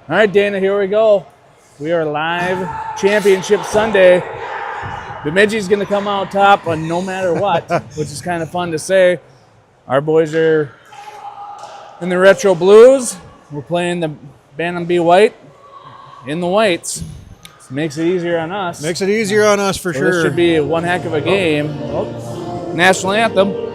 All right, Dana, here we go. We are live Championship Sunday. Bemidji's going to come out top on no matter what, which is kind of fun to say. Our boys are in the retro blues. We're playing the Bantam B white in the whites. This makes it easier on us. Makes it easier on us for sure. This should be one heck of a game. National anthem.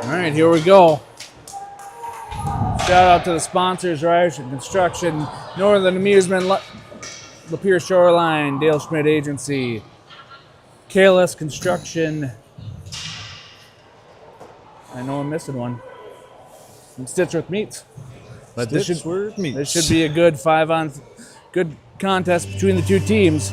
All right, here we go. Shout out to the sponsors, Ryerson Construction, Northern Amusement, Lapeer Shoreline, Dale Schmidt Agency, KLS Construction. I know I'm missing one. And Stitchworth Meats. But this should be a good good contest between the two teams.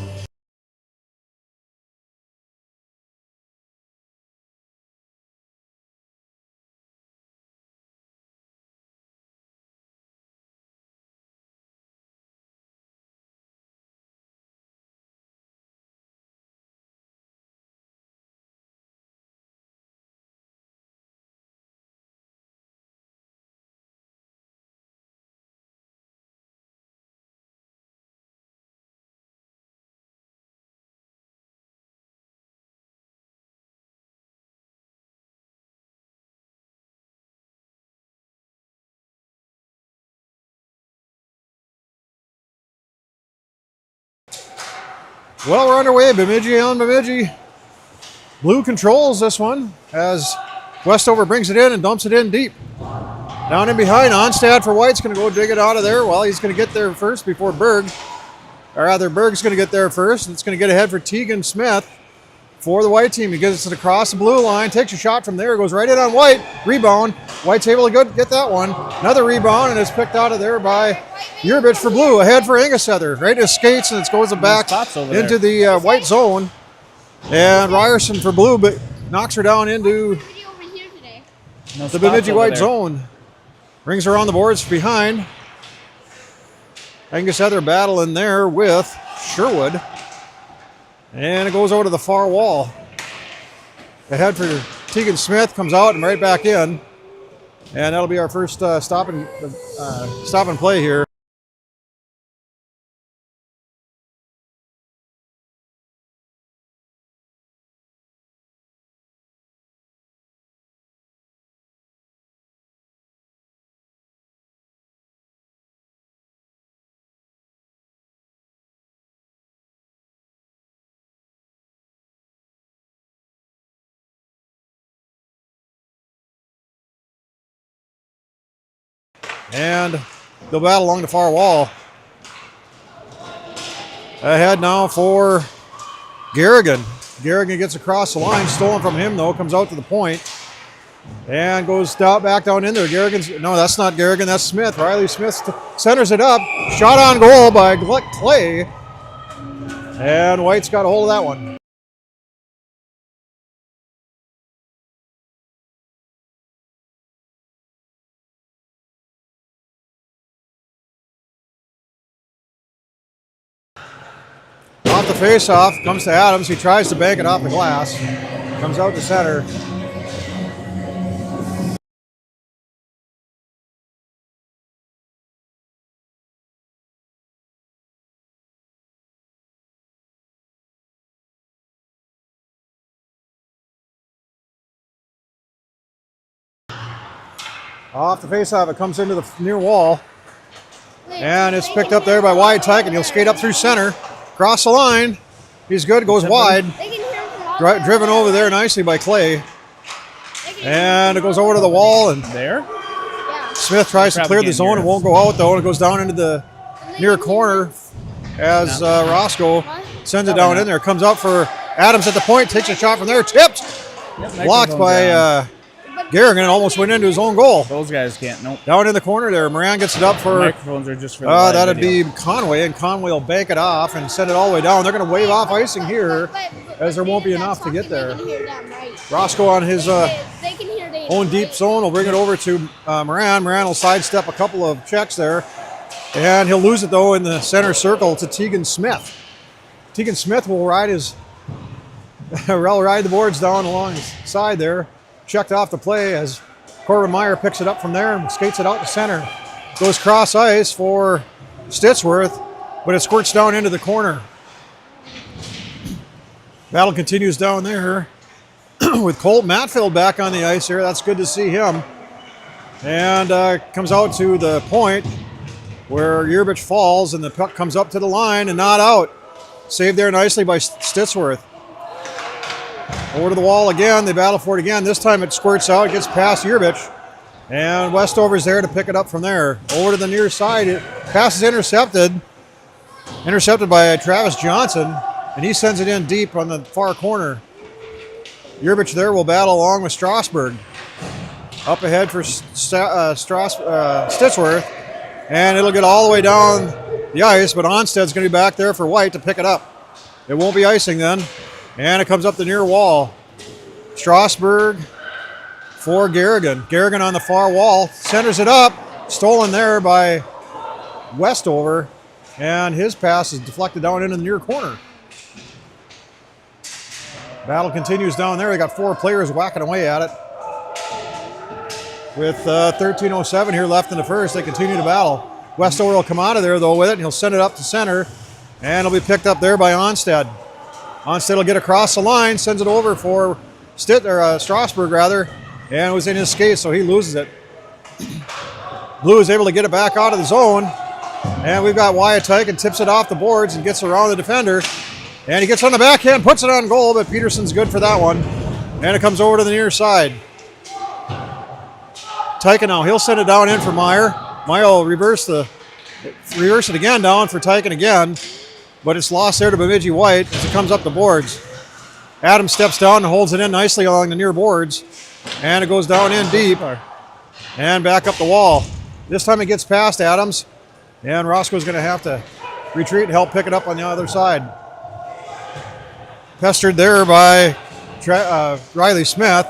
Well, we're underway. Bemidji on Bemidji. Blue controls this one as Westover brings it in and dumps it in deep. Down in behind, Onstad for White's going to go dig it out of there. Well, he's going to get there first before Berg. Or rather, Berg's going to get there first. It's going to get ahead for Tegan Smith for the White team. He gets it across the blue line, takes a shot from there, goes right in on White. Rebound. White's able to get that one. Another rebound, and it's picked out of there by Urbich for Blue. Ahead for Angus-Heather. Right to skates, and it goes back into the White zone. And Ryerson for Blue, but knocks her down into the Bemidji White zone. Brings her on the boards behind. Angus-Heather battling there with Sherwood. And it goes over to the far wall. Ahead for Tegan Smith, comes out and right back in. And that'll be our first stop and play here. And they'll battle along the far wall. Ahead now for Garrigan. Garrigan gets across the line, stolen from him though, comes out to the point. And goes back down in there. No, that's not Garrigan, that's Smith. Riley Smith centers it up. Shot on goal by Clay. And White's got a hold of that one. Off the face-off, comes to Adams. He tries to bank it off the glass. Comes out to center. Off the face-off, it comes into the near wall. And it's picked up there by Wyatt Tyke, and he'll skate up through center. Cross the line. He's good, goes wide. Driven over there nicely by Clay. And it goes over to the wall, and There? Smith tries to clear the zone. It won't go out, though, and it goes down into the near corner as Roscoe sends it down in there. Comes up for Adams at the point, takes a shot from there, tipped. Blocked by Garrigan, almost went into his own goal. Those guys can't. Nope. Down in the corner there, Moran gets it up for. Microphones are just for the live that'd video. be Conway, and Conway will bank it off and send it all the way down. They're going to wave off icing here, as there won't be enough to get there. Roscoe on his own deep zone will bring it over to Moran. Moran will sidestep a couple of checks there, and he'll lose it though in the center circle to Tegan Smith. Tegan Smith will ride the boards down along his side there. Checked off the play as Corbin Meyer picks it up from there and skates it out to center. Goes cross ice for Stitsworth, but it squirts down into the corner. Battle continues down there with Colt Matfield back on the ice here. That's good to see him. And comes out to the point where Yerbich falls, and the puck comes up to the line and not out. Saved there nicely by Stitsworth. Over to the wall again. They battle for it again. This time it squirts out. It gets past Yerbich. And Westover's there to pick it up from there. Over to the near side. Pass is intercepted. Intercepted by Travis Johnson. And he sends it in deep on the far corner. Yerbich there will battle along with Strasburg. Up ahead for Stitsworth. And it'll get all the way down the ice, but Onsted's going to be back there for White to pick it up. It won't be icing then. And it comes up the near wall. Strasburg for Garrigan. Garrigan on the far wall. Centers it up. Stolen there by Westover. And his pass is deflected down into the near corner. Battle continues down there. They got 4 players whacking away at it. With 13:07 here left in the first, they continue to battle. Westover will come out of there, though, with it, and he'll send it up to center. And it'll be picked up there by Onsted. Onsted will get across the line, sends it over for Strasburg, and it was in his skate, so he loses it. Blue is able to get it back out of the zone, and we've got Wyatt Tyke and tips it off the boards and gets around the defender. And he gets on the backhand, puts it on goal, but Peterson's good for that one. And it comes over to the near side. Tyke now, he'll send it down in for Meyer. Meyer will reverse it again down for Tyke again. But it's lost there to Bemidji White as it comes up the boards. Adams steps down and holds it in nicely along the near boards. And it goes down in deep and back up the wall. This time it gets past Adams. And Roscoe's going to have to retreat and help pick it up on the other side. Pestered there by Riley Smith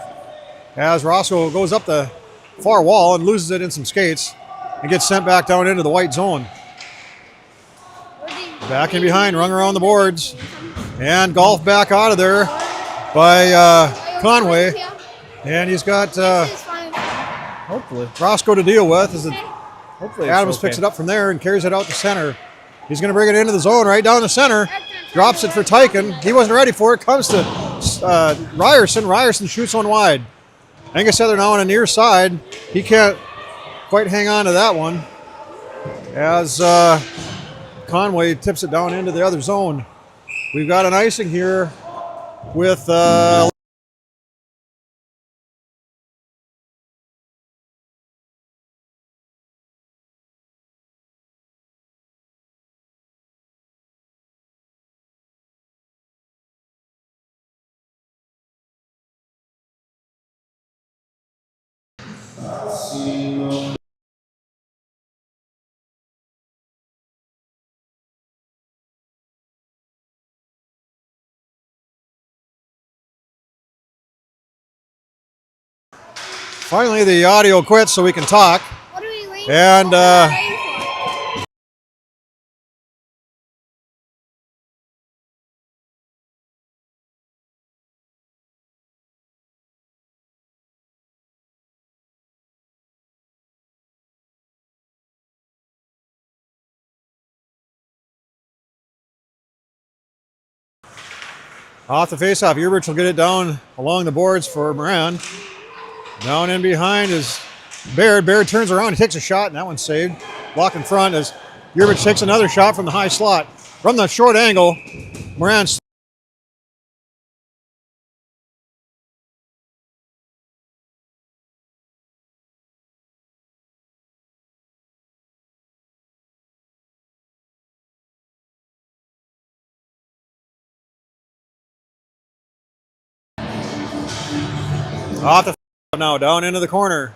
as Roscoe goes up the far wall and loses it in some skates and gets sent back down into the white zone. Back in behind, rung around the boards, and golf back out of there by Conway. And he's got Hopefully Roscoe to deal with as Hopefully Adams picks it up from there and carries it out to center. He's going to bring it into the zone right down the center. Drops it for Tyken. He wasn't ready for it. Comes to Ryerson. Ryerson shoots one wide. Angus Heather now on the near side. He can't quite hang on to that one as Conway tips it down into the other zone. We've got an icing here with finally the audio quits so we can talk. What are we waiting And off the faceoff, Yerbich will get it down along the boards for Moran. Down in behind is Baird. Baird turns around, he takes a shot, and that one's saved. Block in front as Yurvich takes another shot from the high slot. From the short angle, Moran off the now down into the corner.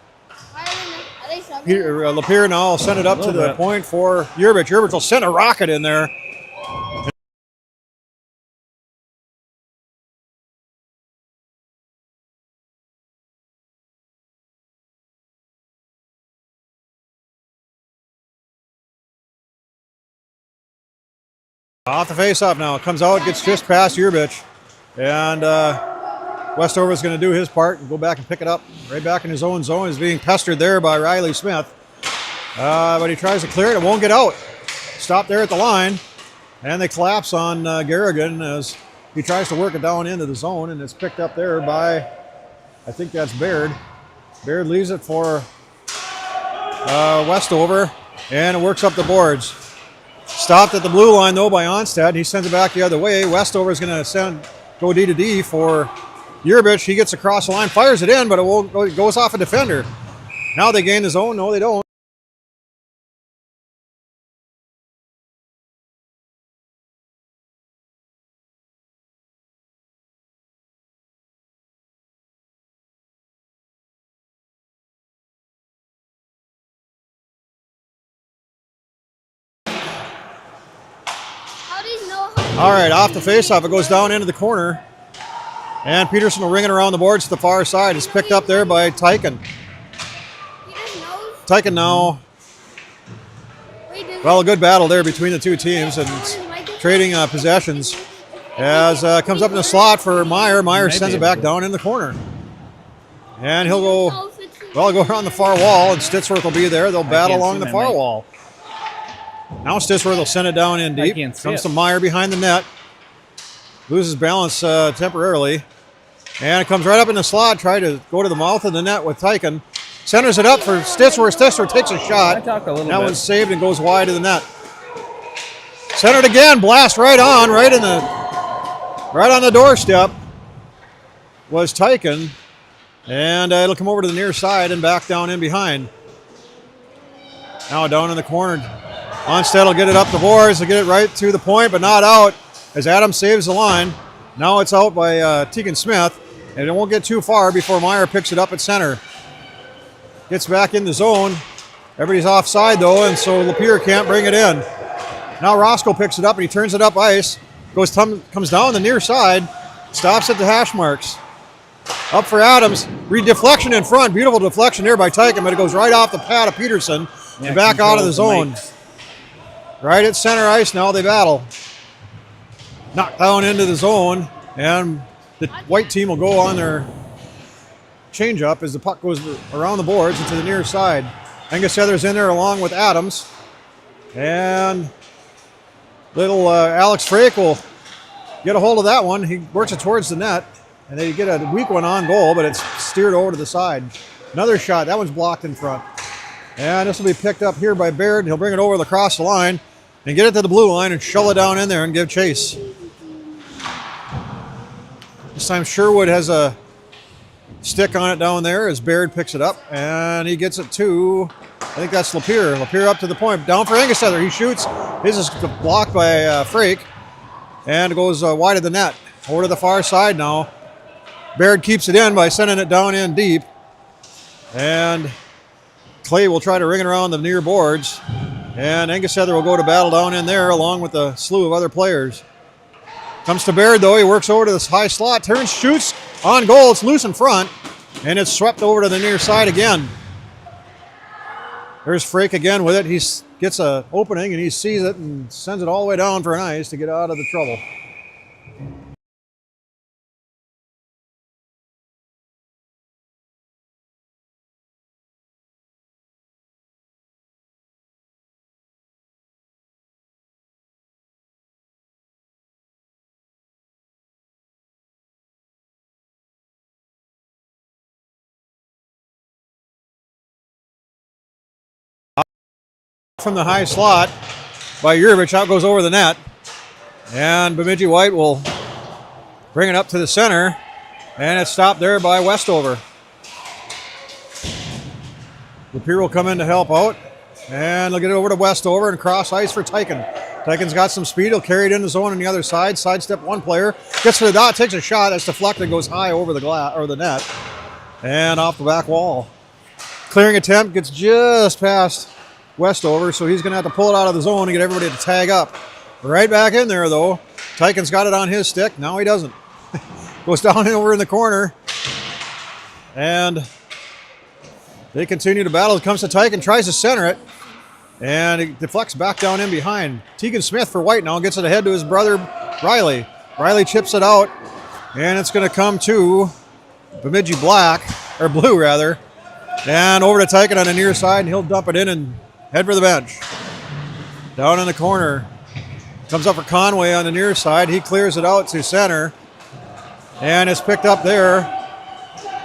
Lapeer now will send it up to the point for Yurvich. Yurvich will send a rocket in there. Off the face-off now. Comes out, gets just past Yurvich. And Westover is going to do his part and go back and pick it up. Right back in his own zone. He's being pestered there by Riley Smith. But he tries to clear it. It won't get out. Stop there at the line. And they collapse on Garrigan as he tries to work it down into the zone. And it's picked up there by, I think that's Baird. Baird leaves it for Westover. And it works up the boards. Stopped at the blue line, though, by Onstad. He sends it back the other way. Westover is going to go D to D for Yurvich. He gets across the line, fires it in, but it goes off a defender. Now they gain the zone. No, they don't. All right, off the faceoff, it goes down into the corner. And Peterson will ring it around the boards to the far side. It's picked up there by Tyken. Tyken now. Well, a good battle there between the two teams and trading possessions. As comes up in the slot for Meyer. Meyer sends it back down in the corner. And he'll go around the far wall, and Stitsworth will be there. They'll battle along the far wall. Now Stitsworth will send it down in deep. Comes to Meyer behind the net. Loses balance temporarily. And it comes right up in the slot. Try to go to the mouth of the net with Tyken. Centers it up for Stitsworth. Stitsworth takes a shot. That one's saved and goes wide of the net. Centered again. Blast right on. Right on the doorstep was Tyken. And it'll come over to the near side and back down in behind. Now down in the corner. Onstead will get it up the boards. They'll get it right to the point, but not out as Adams saves the line. Now it's out by Tegan Smith, and it won't get too far before Meyer picks it up at center. Gets back in the zone. Everybody's offside, though, and so Lapeer can't bring it in. Now Roscoe picks it up, and he turns it up ice. Comes down the near side, stops at the hash marks. Up for Adams. Redeflection in front. Beautiful deflection there by Tyken, but it goes right off the pad of Peterson and back out of the zone. Right at center ice now, they battle. Knocked down into the zone, and the white team will go on their change-up as the puck goes around the boards and to the near side. Angus Heather's in there along with Adams. And little Alex Frake will get a hold of that one. He works it towards the net, and they get a weak one on goal, but it's steered over to the side. Another shot. That one's blocked in front. And this will be picked up here by Baird. He'll bring it over across the line and get it to the blue line and shovel it down in there and give chase. This time Sherwood has a stick on it down there as Baird picks it up, and he gets it to, I think that's Lapeer. Lapeer up to the point. Down for Angus Heather. He shoots. His is blocked by Frake, and it goes wide of the net. Over to the far side now. Baird keeps it in by sending it down in deep. And Clay will try to ring it around the near boards. And Angus Heather will go to battle down in there along with a slew of other players. Comes to Baird, though. He works over to this high slot. Turns, shoots on goal. It's loose in front. And it's swept over to the near side again. There's Frake again with it. He gets an opening and he sees it and sends it all the way down for an ice to get out of the trouble. from the high slot by Yurvich. Out goes over the net. And Bemidji White will bring it up to the center. And it's stopped there by Westover. Lapeer will come in to help out. And they'll get it over to Westover and cross ice for Tyken. Tyken's got some speed. He'll carry it in the zone on the other side. Sidestep one player. Gets to the dot, takes a shot. That's deflected, goes high over the glass or the net. And off the back wall. Clearing attempt gets just past Westover, so he's going to have to pull it out of the zone and get everybody to tag up. Right back in there, though. Tyken's got it on his stick. Now he doesn't. Goes down over in the corner. And they continue to battle. It comes to Tyken, tries to center it. And it deflects back down in behind. Tegan Smith for White now gets it ahead to his brother Riley. Riley chips it out. And it's going to come to Bemidji Blue rather. And over to Tyken on the near side, and he'll dump it in and head for the bench. Down in the corner. Comes up for Conway on the near side. He clears it out to center. And it's picked up there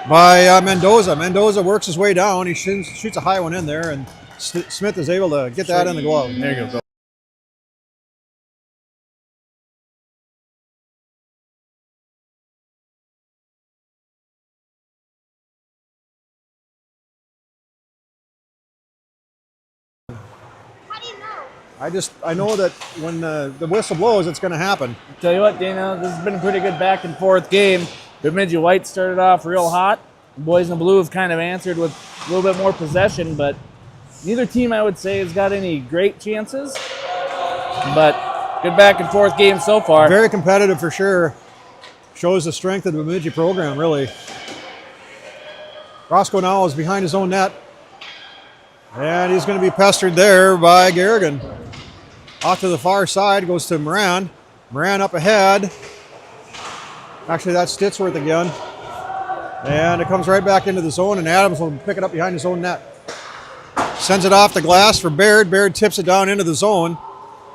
by Mendoza. Mendoza works his way down. He shoots a high one in there, and Smith is able to get that in the glove. There you go. I know that when the whistle blows, it's going to happen. Tell you what, Dana, this has been a pretty good back and forth game. Bemidji White started off real hot. The boys in the blue have kind of answered with a little bit more possession, but neither team, I would say, has got any great chances. But good back and forth game so far. Very competitive for sure. Shows the strength of the Bemidji program, really. Roscoe now is behind his own net. And he's going to be pestered there by Garrigan. Off to the far side, goes to Moran. Moran up ahead. Actually, that's Stitsworth again. And it comes right back into the zone, and Adams will pick it up behind his own net. Sends it off the glass for Baird. Baird tips it down into the zone.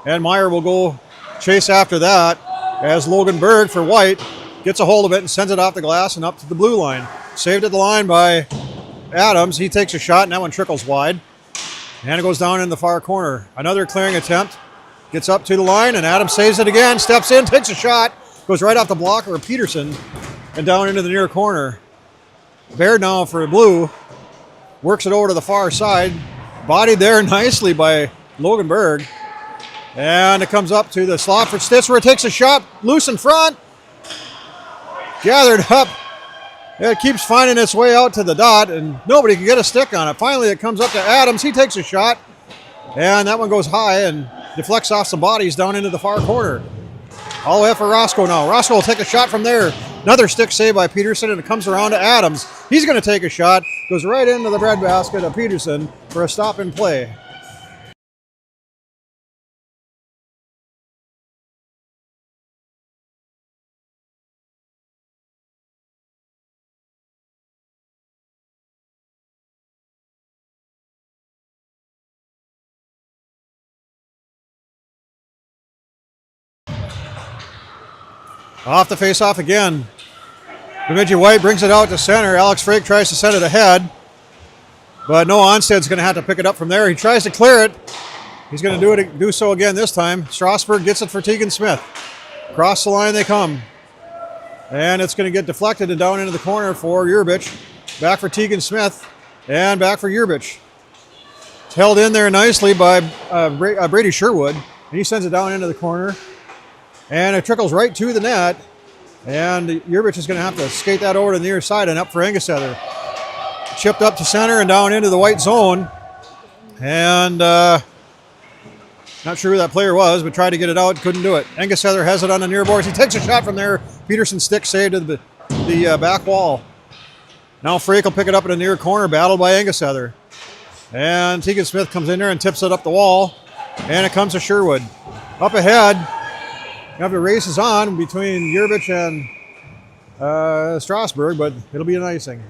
And Meyer will go chase after that as Logan Berg for White gets a hold of it and sends it off the glass and up to the blue line. Saved at the line by Adams. He takes a shot, and that one trickles wide. And it goes down in the far corner. Another clearing attempt. Gets up to the line, and Adams saves it again. Steps in, takes a shot. Goes right off the blocker of Peterson and down into the near corner. Baird now for blue. Works it over to the far side. Bodied there nicely by Logan Berg. And it comes up to the slot for Stitzer. Takes a shot. Loose in front. Gathered up. It keeps finding its way out to the dot, and nobody can get a stick on it. Finally, it comes up to Adams. He takes a shot. And that one goes high and deflects off some bodies down into the far corner. All the way up for Roscoe now. Roscoe will take a shot from there. Another stick save by Peterson, and it comes around to Adams. He's going to take a shot. Goes right into the breadbasket of Peterson for a stop and play. Off the face-off again. Bemidji White brings it out to center. Alex Frake tries to send it ahead. But no, Onsted's going to have to pick it up from there. He tries to clear it. He's going to do so again this time. Strasburg gets it for Tegan Smith. Across the line they come. And it's going to get deflected and down into the corner for Yurvich. Back for Tegan Smith. And back for Yurvich. It's held in there nicely by Brady Sherwood. And he sends it down into the corner. And it trickles right to the net. And Yurvich is going to have to skate that over to the near side and up for Engessether. Chipped up to center and down into the white zone. And not sure who that player was, but tried to get it out, couldn't do it. Engessether has it on the near boards. He takes a shot from there. Peterson's stick saved to the back wall. Now Frake will pick it up in the near corner, battled by Engessether. And Tegan Smith comes in there and tips it up the wall. And it comes to Sherwood. Up ahead. You have the races on between Yurvich and Strasburg, but it'll be an icing.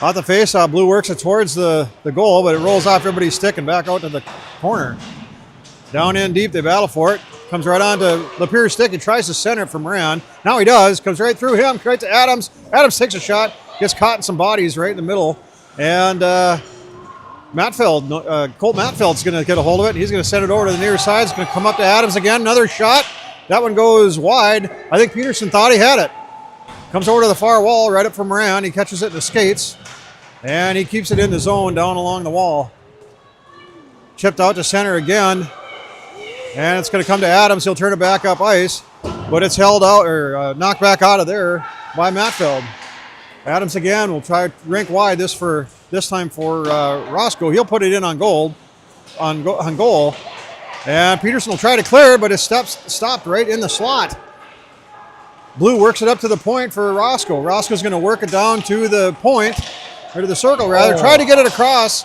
Off the face-off, Blue works it towards the goal, but it rolls off everybody's stick and back out to the corner. Down in deep, they battle for it. Comes right on to Lapierre's stick. He tries to center it for Moran. Now he does. Comes right through him, right to Adams. Adams takes a shot, gets caught in some bodies right in the middle. And Colt Matfeld's going to get a hold of it. He's going to send it over to the near side. It's going to come up to Adams again. Another shot. That one goes wide. I think Peterson thought he had it. Comes over to the far wall, right up for Moran. He catches it in the skates. And he keeps it in the zone down along the wall. Chipped out to center again. And it's going to come to Adams. He'll turn it back up ice. But it's held out or knocked back out of there by Matfeld. Adams again will try rink wide this time for Roscoe. He'll put it in on goal. And Peterson will try to clear, but his steps stopped right in the slot. Blue works it up to the point for Roscoe. Roscoe's going to work it down to the point, or to the circle rather. Try to get it across.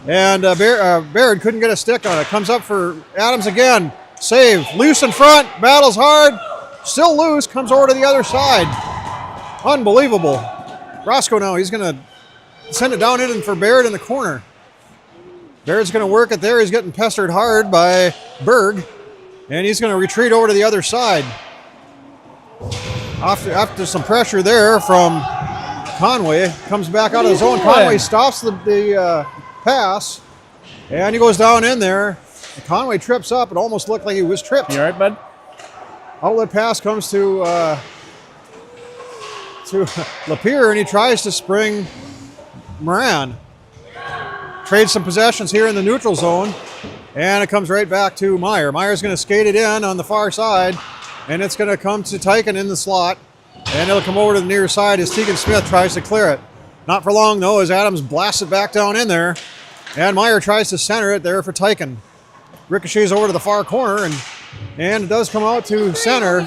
And Baird couldn't get a stick on it. Comes up for Adams again. Save. Loose in front. Battles hard. Still loose. Comes over to the other side. Unbelievable. Roscoe now. He's going to send it down in for Baird in the corner. Baird's going to work it there. He's getting pestered hard by Berg. And he's going to retreat over to the other side. After some pressure there from Conway. Comes back out of the zone. Conway stops the pass, and he goes down in there. Conway trips up. It almost looked like he was tripped. You all right, bud? Outlet pass comes to Lapierre, and he tries to spring Moran. Trades some possessions here in the neutral zone, and it comes right back to Meyer. Meyer's going to skate it in on the far side, and it's going to come to Tyken in the slot, and it'll come over to the near side as Tegan Smith tries to clear it. Not for long, though, as Adams blasts it back down in there. And Meyer tries to center it there for Tyken. Ricochets over to the far corner, and it does come out to center.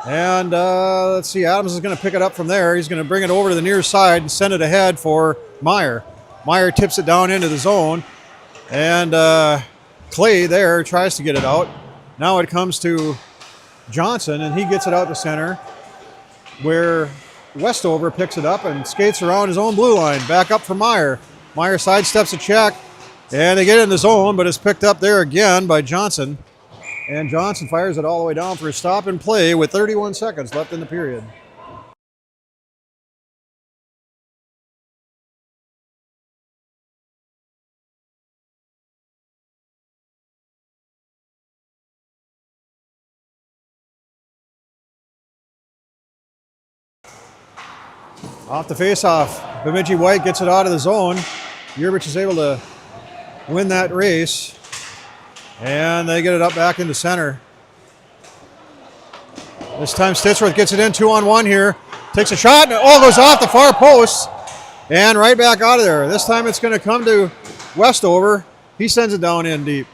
And let's see, Adams is going to pick it up from there. He's going to bring it over to the near side and send it ahead for Meyer. Meyer tips it down into the zone. And Clay there tries to get it out. Now it comes to Johnson, and he gets it out to center, where Westover picks it up and skates around his own blue line. Back up for Meyer. Meyer sidesteps a check, and they get in the zone, but it's picked up there again by Johnson. And Johnson fires it all the way down for a stop and play with 31 seconds left in the period. Off the faceoff, Bemidji White gets it out of the zone. Yerbich is able to win that race. And they get it up back into center. This time Stitchworth gets it in 2-on-1 here. Takes a shot, and it all goes off the far post. And right back out of there. This time it's going to come to Westover. He sends it down in deep.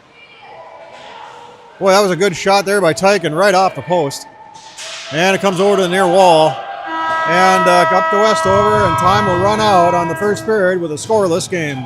Boy, that was a good shot there by Tyken right off the post. And it comes over to the near wall. And up to Westover, and time will run out on the first period with a scoreless game.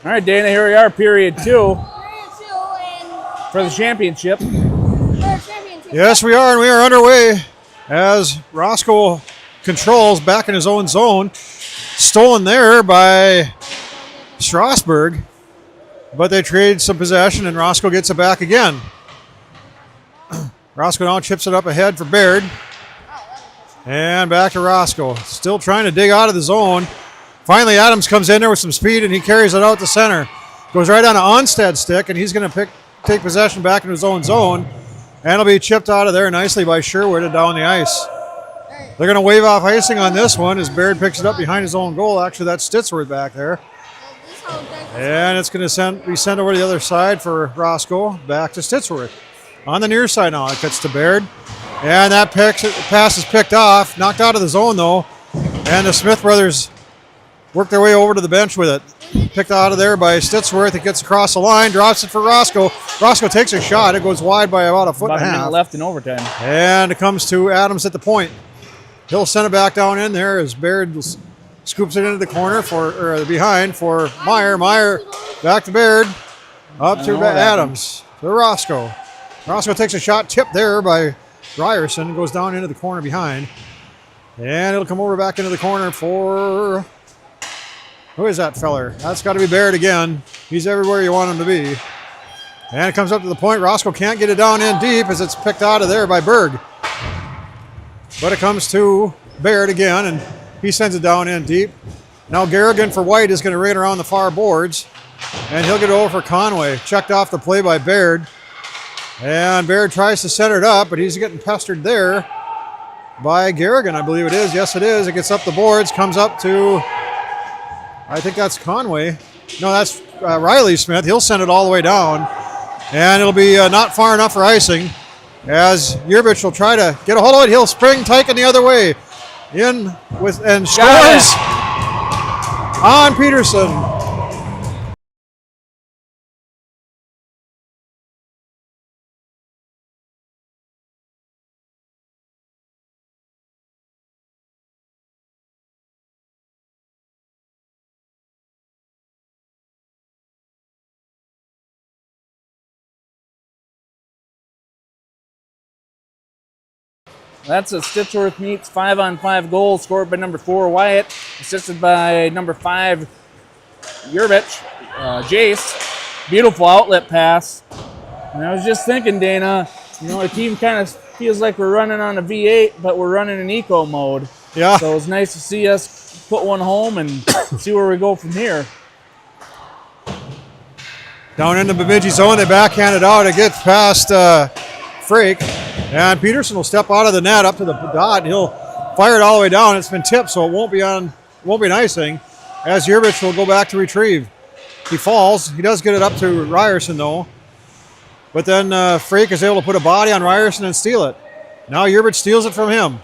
All right, Dana, here we are, period 2 Period 2 and for the championship. Yes, we are, and we are underway as Roscoe controls back in his own zone. Stolen there by Strasburg, but they trade some possession, and Roscoe gets it back again. Roscoe now chips it up ahead for Baird. And back to Roscoe. Still trying to dig out of the zone. Finally, Adams comes in there with some speed, and he carries it out to center. Goes right on to Onstad's stick, and he's going to take possession back in his own zone. And it'll be chipped out of there nicely by Sherwood and down the ice. They're going to wave off icing on this one as Baird picks it up behind his own goal. Actually, that's Stitsworth back there. And it's going to be sent over to the other side for Roscoe, back to Stitsworth. On the near side now, it gets to Baird. And that pass is picked off, knocked out of the zone though. And the Smith brothers work their way over to the bench with it. Picked out of there by Stitsworth. It gets across the line, drops it for Roscoe. Roscoe takes a shot. It goes wide by about a foot and a half. Left in overtime. And it comes to Adams at the point. He'll send it back down in there as Baird scoops it into the corner behind for Meyer. Meyer back to Baird. Up to Adams. To Roscoe. Roscoe takes a shot, tipped there by Ryerson. Goes down into the corner behind. And it'll come over back into the corner for... Who is that feller? That's got to be Baird again. He's everywhere you want him to be. And it comes up to the point. Roscoe can't get it down in deep as it's picked out of there by Berg. But it comes to Baird again, and he sends it down in deep. Now Garrigan for White is going to raid around the far boards, and he'll get it over for Conway. Checked off the play by Baird. And Baird tries to center it up, but he's getting pestered there by Garrigan, I believe it is. Yes, it is. It gets up the boards, comes up to... I think that's Conway. No, that's Riley Smith. He'll send it all the way down. And it'll be not far enough for icing as Yerbich will try to get a hold of it. He'll spring Tyken the other way. In with and scores on Peterson. That's a Stitchworth Meets 5-on-5 goal scored by number 4, Wyatt, assisted by number 5, Yerbich, Jace. Beautiful outlet pass. And I was just thinking, Dana, the team kind of feels like we're running on a V8, but we're running in eco mode. Yeah. So it's nice to see us put one home and see where we go from here. Down in the Bemidji zone, they backhand it out. It gets past Frake. And Peterson will step out of the net up to the dot. And he'll fire it all the way down. It's been tipped, so it won't be an icing. As Yerbich will go back to retrieve. He falls. He does get it up to Ryerson, though. But then Frake is able to put a body on Ryerson and steal it. Now Yerbich steals it from him.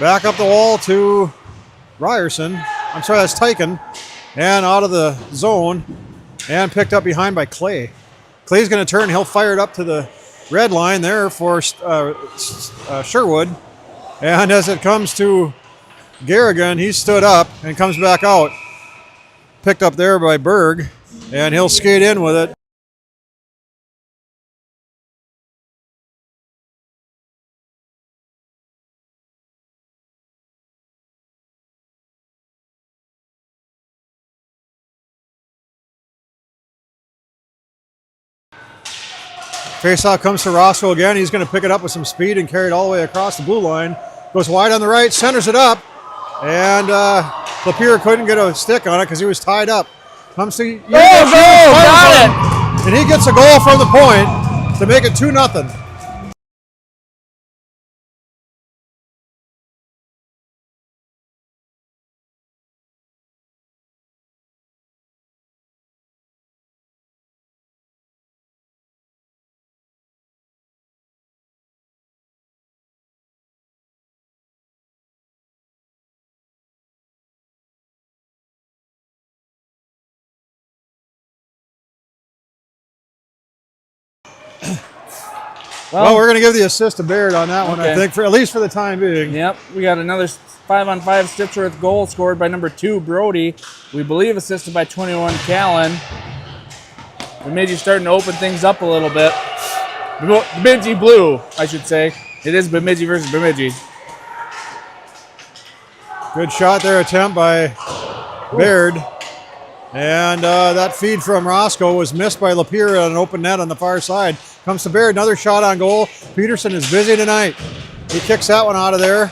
Back up the wall to Ryerson. I'm sorry, that's Tyken. And out of the zone. And picked up behind by Clay. Clay's going to turn. He'll fire it up to the red line there for Sherwood. And as it comes to Garrigan, he stood up and comes back out. Picked up there by Berg. And he'll skate in with it. Faceoff comes to Roscoe again. He's going to pick it up with some speed and carry it all the way across the blue line. Goes wide on the right, centers it up. And Lapeer couldn't get a stick on it because he was tied up. Comes to Got it! And he gets a goal from the point to make it 2-0. Well, we're going to give the assist to Baird on that one, I think, at least for the time being. Yep, we got another 5-on-5 Stitchworth goal scored by number 2, Brody. We believe assisted by 21, Callan. Bemidji starting to open things up a little bit. Bemidji Blue, I should say. It is Bemidji versus Bemidji. Good shot there, attempt by Baird. And that feed from Roscoe was missed by Lapierre on an open net on the far side. Comes to Baird, another shot on goal. Peterson is busy tonight. He kicks that one out of there.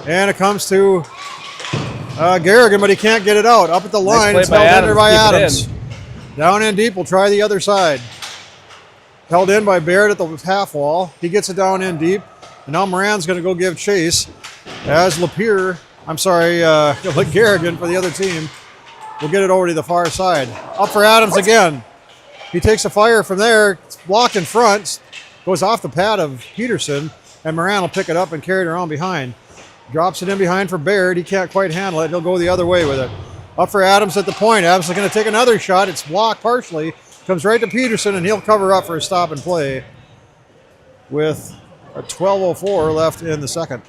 And it comes to Garrigan, but he can't get it out. Up at the line, it's held in there by Adams. Down in deep, we'll try the other side. Held in by Baird at the half wall. He gets it down in deep. And now Moran's going to go give chase as Garrigan for the other team will get it over to the far side. Up for Adams again. He takes a fire from there. It's blocked in front. Goes off the pad of Peterson. And Moran will pick it up and carry it around behind. Drops it in behind for Baird. He can't quite handle it. He'll go the other way with it. Up for Adams at the point. Adams is going to take another shot. It's blocked partially. Comes right to Peterson, and he'll cover up for a stop and play with a 12:04 left in the second.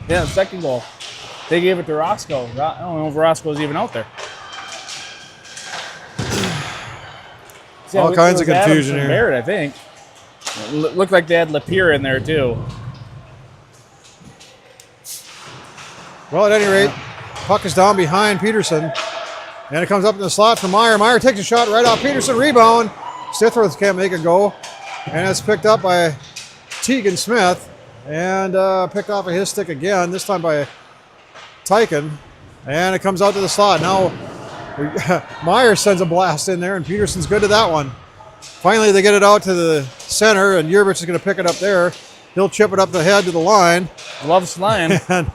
Yeah, the second goal. They gave it to Roscoe. I don't know if Roscoe's even out there. All kinds of confusion here. Barrett, I think. It looked like they had Lapierre in there too. Well, at any rate, puck is down behind Peterson. And it comes up in the slot for Meyer. Meyer takes a shot right off Peterson. Rebound. Stithworth can't make it go. And it's picked up by Teagan Smith. And picked off of his stick again, this time by Tyken. And it comes out to the slot. Now Meyer sends a blast in there, and Peterson's good to that one. Finally, they get it out to the center, and Yerbich is going to pick it up there. He'll chip it up the head to the line. Gloves flying. And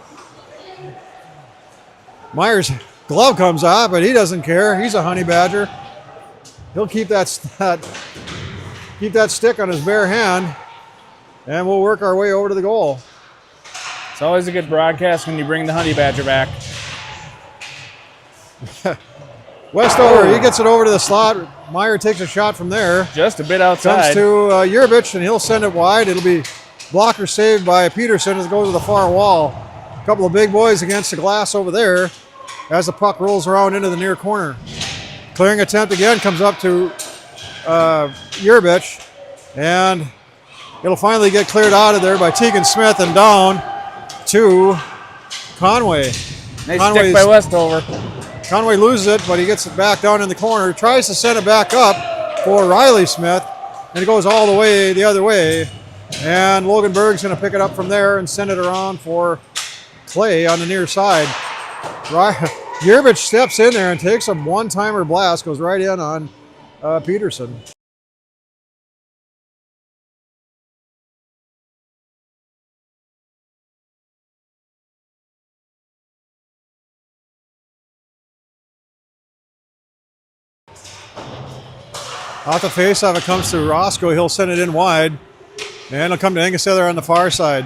Meyer's glove comes off, but he doesn't care. He's a honey badger. He'll keep that stick on his bare hand, and we'll work our way over to the goal. It's always a good broadcast when you bring the honey badger back. Westover, he gets it over to the slot. Meyer takes a shot from there. Just a bit outside. Comes to Yerbich, and he'll send it wide. It'll be blocker saved by Peterson as it goes to the far wall. A couple of big boys against the glass over there as the puck rolls around into the near corner. Clearing attempt again comes up to Yerbich, and it'll finally get cleared out of there by Teagan Smith and down to Conway. Nice stick by Westover. Conway loses it, but he gets it back down in the corner. Tries to send it back up for Riley Smith, and it goes all the way the other way. And Logan Berg's going to pick it up from there and send it around for Clay on the near side. Yerbich steps in there and takes a one-timer blast, goes right in on Peterson. Off the faceoff, it comes to Roscoe. He'll send it in wide. And it'll come to Engelsether on the far side.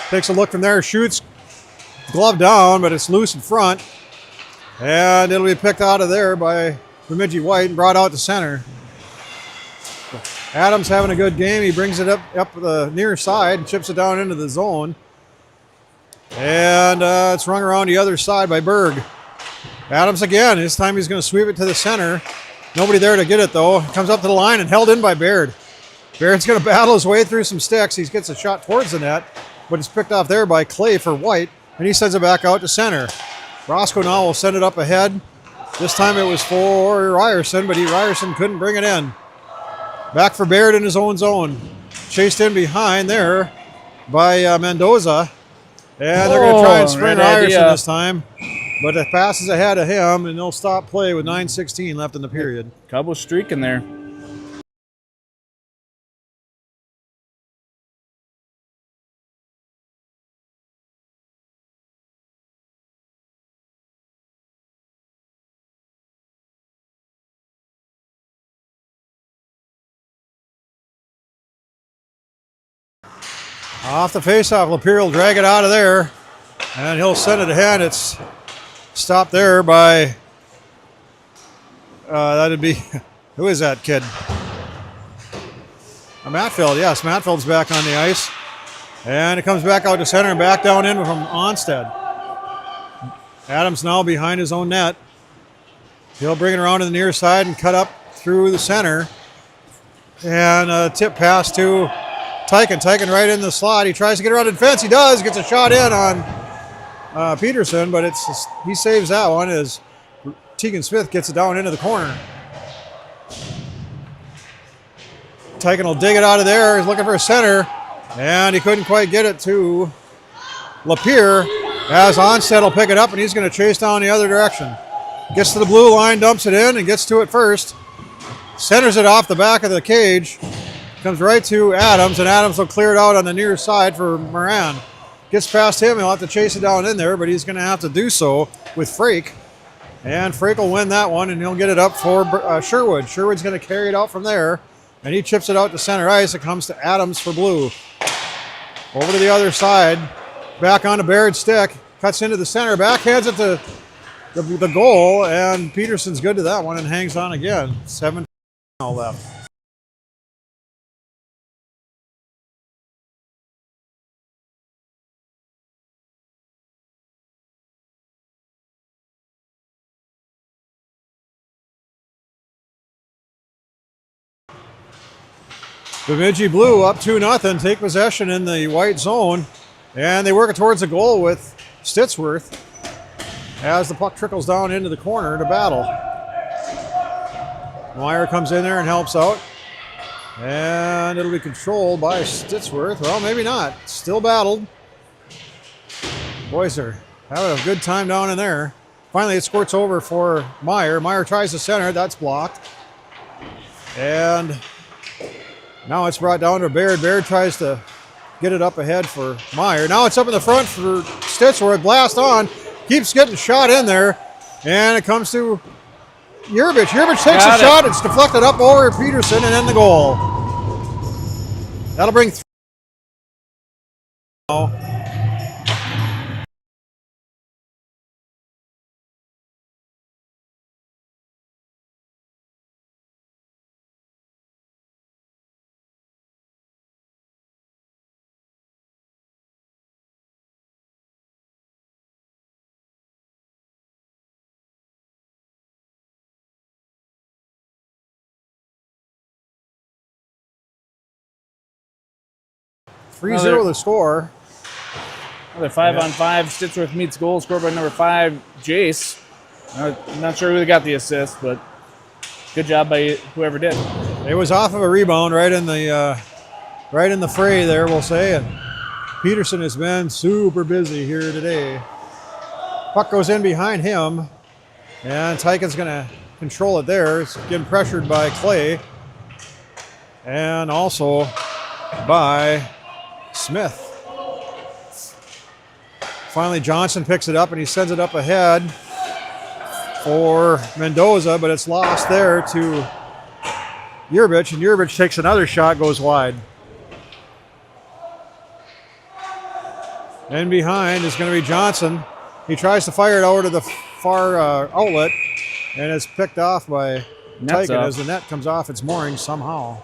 Takes a look from there, shoots. Glove down, but it's loose in front. And it'll be picked out of there by Bemidji White and brought out to center. Adams having a good game. He brings it up the near side and chips it down into the zone. And it's rung around the other side by Berg. Adams again. This time he's going to sweep it to the center. Nobody there to get it, though. Comes up to the line and held in by Baird. Baird's going to battle his way through some sticks. He gets a shot towards the net, but it's picked off there by Clay for White, and he sends it back out to center. Roscoe now will send it up ahead. This time it was for Ryerson, but Ryerson couldn't bring it in. Back for Baird in his own zone. Chased in behind there by Mendoza. And they're going to try and sprint Ryerson this time. But the pass is ahead of him, and they'll stop play with 9:16 left in the period. Cub was streaking there. Off the faceoff, Lapeer will drag it out of there, and he'll send it ahead. It's stopped there by, that'd be, who is that kid? Matfield, yes, Matfield's back on the ice. And it comes back out to center and back down in from Onstead. Adams now behind his own net. He'll bring it around to the near side and cut up through the center. And a tip pass to Tyken. Tyken right in the slot. He tries to get around the defense. He does. Gets a shot in on Peterson, but he saves that one as Tegan Smith gets it down into the corner. Tyken will dig it out of there. He's looking for a center, and he couldn't quite get it to Lapeer. As Onstead will pick it up, and he's going to chase down the other direction. Gets to the blue line, dumps it in, and gets to it first. Centers it off the back of the cage. Comes right to Adams, and Adams will clear it out on the near side for Moran. Gets past him, he'll have to chase it down in there, but he's going to have to do so with Frake. And Frake will win that one, and he'll get it up for Sherwood. Sherwood's going to carry it out from there. And he chips it out to center ice. It comes to Adams for blue. Over to the other side. Back onto Baird's stick. Cuts into the center. Backhands it to the goal. And Peterson's good to that one and hangs on again. 7 now left. Bemidji Blue up 2-0, take possession in the white zone, and they work it towards the goal with Stitsworth as the puck trickles down into the corner to battle. Meyer comes in there and helps out, and it'll be controlled by Stitsworth. Well, maybe not. Still battled. Boys are having a good time down in there. Finally, it squirts over for Meyer. Meyer tries to center. That's blocked. And now it's brought down to Baird. Baird tries to get it up ahead for Meyer. Now it's up in the front for Stitsworth. Blast on. Keeps getting shot in there. And it comes to Yerbich. Yerbich takes a shot. It's deflected up over Peterson and then the goal. That'll bring .3-0 the score. Another 5-on-5. Stitsworth meets goal scored by number 5, Jace. I'm not sure who got the assist, but good job by whoever did. It was off of a rebound right in the fray there, we'll say. And Peterson has been super busy here today. Puck goes in behind him, and Tyken's going to control it there. It's getting pressured by Clay, and also by Smith. Finally, Johnson picks it up and he sends it up ahead for Mendoza, but it's lost there to Yerbich, and Yerbich takes another shot, goes wide. And behind is going to be Johnson. He tries to fire it over to the far outlet, and it's picked off by Tyken as the net comes off its moorings somehow.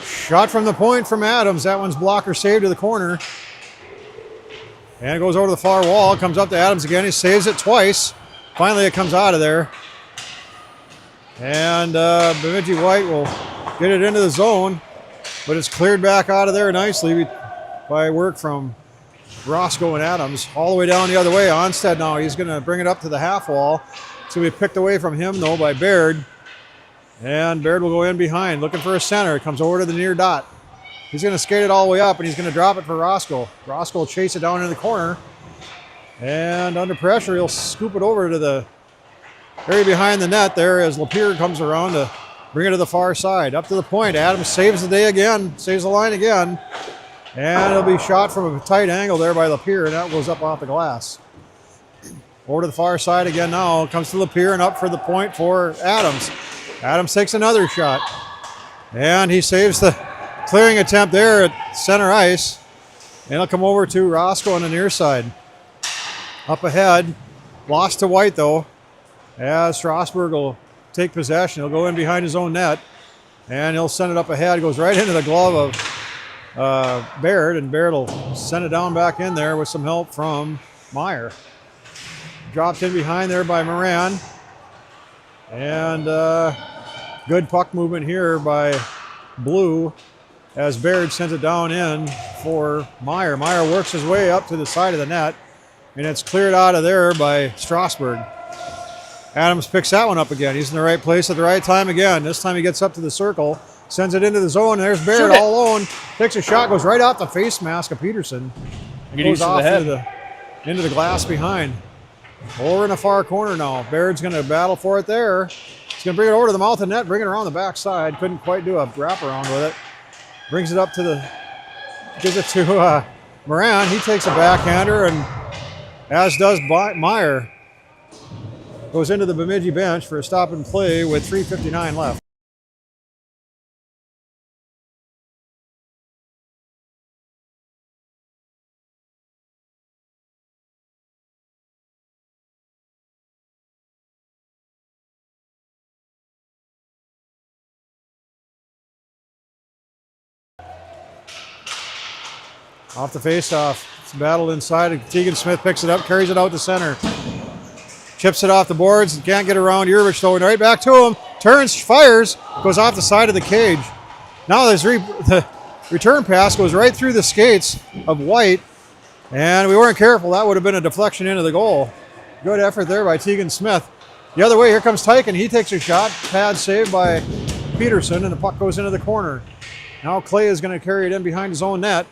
Shot from the point from Adams. That one's blocker saved to the corner. And it goes over to the far wall. Comes up to Adams again. He saves it twice. Finally, it comes out of there. And Bemidji White will get it into the zone. But it's cleared back out of there nicely by work from Roscoe and Adams. All the way down the other way. Onstead now. He's going to bring it up to the half wall. It's going to be picked away from him, though, by Baird. And Baird will go in behind, looking for a center. It comes over to the near dot. He's going to skate it all the way up, and he's going to drop it for Roscoe. Roscoe will chase it down in the corner. And under pressure, he'll scoop it over to the area behind the net there as Lapeer comes around to bring it to the far side. Up to the point. Adams saves the day again, saves the line again. And it'll be shot from a tight angle there by Lapeer, and that goes up off the glass. Over to the far side again now. Comes to Lapeer and up for the point for Adams. Adams takes another shot. And he saves the clearing attempt there at center ice. And it'll come over to Roscoe on the near side. Up ahead. Lost to White though. As Strasburg will take possession. He'll go in behind his own net. And he'll send it up ahead. Goes right into the glove of Baird. And Baird will send it down back in there with some help from Meyer. Dropped in behind there by Moran. And good puck movement here by Blue as Baird sends it down in for Meyer. Meyer works his way up to the side of the net, and it's cleared out of there by Strasburg. Adams picks that one up again. He's in the right place at the right time again. This time he gets up to the circle, sends it into the zone, and there's Baird all alone. Takes a shot, goes right off the face mask of Peterson. Goes off into the glass behind. Over in the far corner now. Baird's going to battle for it there. He's going to bring it over to the mouth of the net, bring it around the backside. Couldn't quite do a wraparound with it. Brings it up to gives it to Moran. He takes a backhander, and as does Meyer. Goes into the Bemidji bench for a stop and play with 3:59 left. Off the face-off. It's battled inside. Tegan Smith picks it up, carries it out to center. Chips it off the boards. Can't get around Urich though. And right back to him. Turns, fires, goes off the side of the cage. Now the return pass goes right through the skates of White. And we weren't careful. That would have been a deflection into the goal. Good effort there by Tegan Smith. The other way, here comes Tyken. He takes a shot. Pad saved by Peterson, and the puck goes into the corner. Now Clay is going to carry it in behind his own net.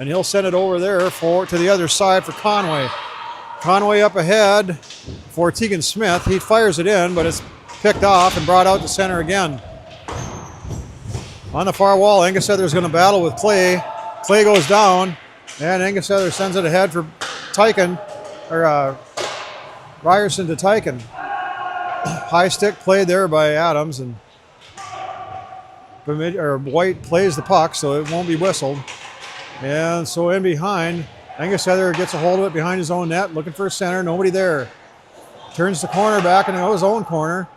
And he'll send it over there to the other side for Conway. Conway up ahead for Tegan Smith. He fires it in, but it's picked off and brought out to center again. On the far wall, Engelsether's going to battle with Clay. Clay goes down, and Engelsether sends it ahead for Tyken, or Ryerson to Tyken. High stick played there by Adams, and White plays the puck, so it won't be whistled. And so in behind, Engelsether gets a hold of it behind his own net, looking for a center, nobody there. Turns the corner back into his own corner.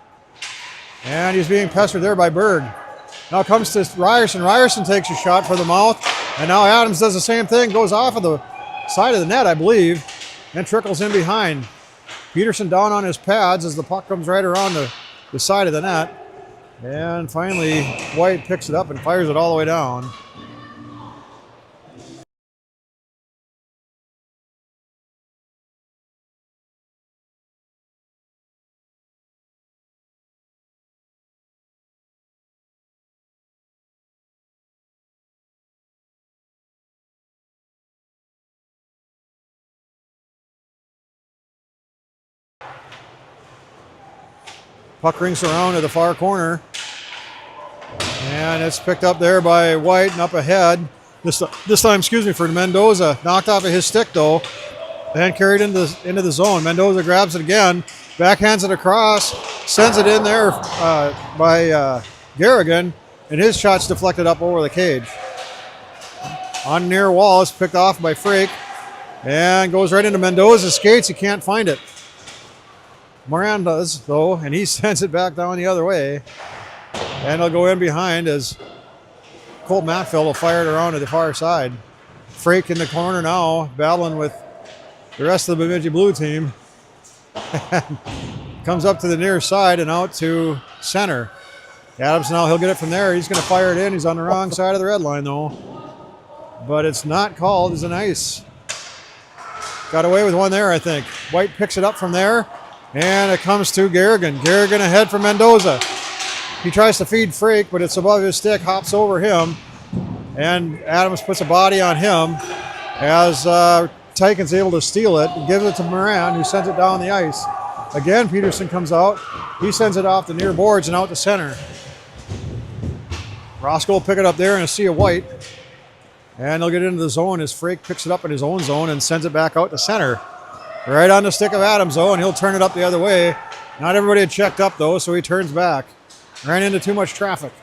And he's being pestered there by Berg. Now comes to Ryerson. Ryerson takes a shot for the mouth. And now Adams does the same thing, goes off of the side of the net, I believe, and trickles in behind. Peterson down on his pads as the puck comes right around the side of the net. And finally, White picks it up and fires it all the way down. Puck rings around to the far corner. And it's picked up there by White and up ahead. This time, for Mendoza. Knocked off of his stick though. And carried into the zone. Mendoza grabs it again. Backhands it across. Sends it in there by Garrigan. And his shot's deflected up over the cage. On near wall, it's picked off by Frake. And goes right into Mendoza's skates. He can't find it. Moran does, though, and he sends it back down the other way. And it'll go in behind as Colt Matfield will fire it around to the far side. Frake in the corner now, battling with the rest of the Bemidji Blue team. Comes up to the near side and out to center. Adams now, he'll get it from there. He's going to fire it in. He's on the wrong side of the red line, though. But it's not called as an ice. Got away with one there, I think. White picks it up from there. And it comes to Garrigan. Garrigan ahead for Mendoza. He tries to feed Frake, but it's above his stick, hops over him. And Adams puts a body on him as Tyken's able to steal it and gives it to Moran, who sends it down the ice. Again, Peterson comes out. He sends it off the near boards and out to center. Roscoe will pick it up there in a sea of white. And they'll get into the zone as Frake picks it up in his own zone and sends it back out to center. Right on the stick of Adams, though, and he'll turn it up the other way. Not everybody had checked up, though, so he turns back. Ran into too much traffic.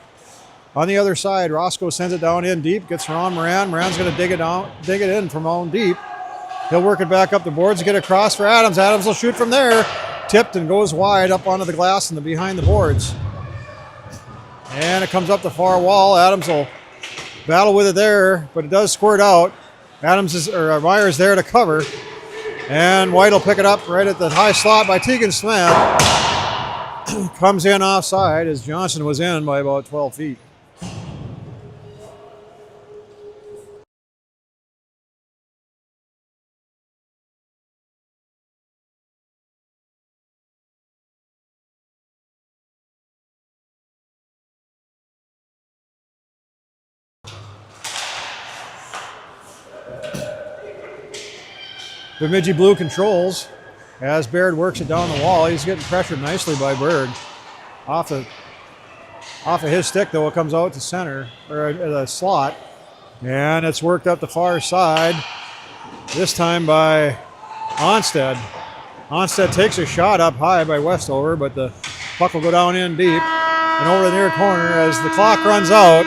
On the other side, Roscoe sends it down in deep, gets Ron Moran. Moran's going to dig it in from on deep. He'll work it back up the boards, get across for Adams. Adams will shoot from there. Tipped and goes wide up onto the glass and behind the boards. And it comes up the far wall. Adams will battle with it there, but it does squirt out. Myers there to cover. And White will pick it up right at the high slot by Tegan Smith. Comes in offside as Johnson was in by about 12 feet. Bemidji Blue controls as Baird works it down the wall. He's getting pressured nicely by Berg. Off of his stick, though, it comes out to center, or the slot. And it's worked up the far side, this time by Onstead. Onstead takes a shot up high by Westover, but the puck will go down in deep and over the near corner as the clock runs out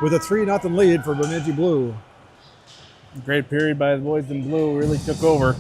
with a 3-0 lead for Bemidji Blue. Great period by the boys in blue, really took over.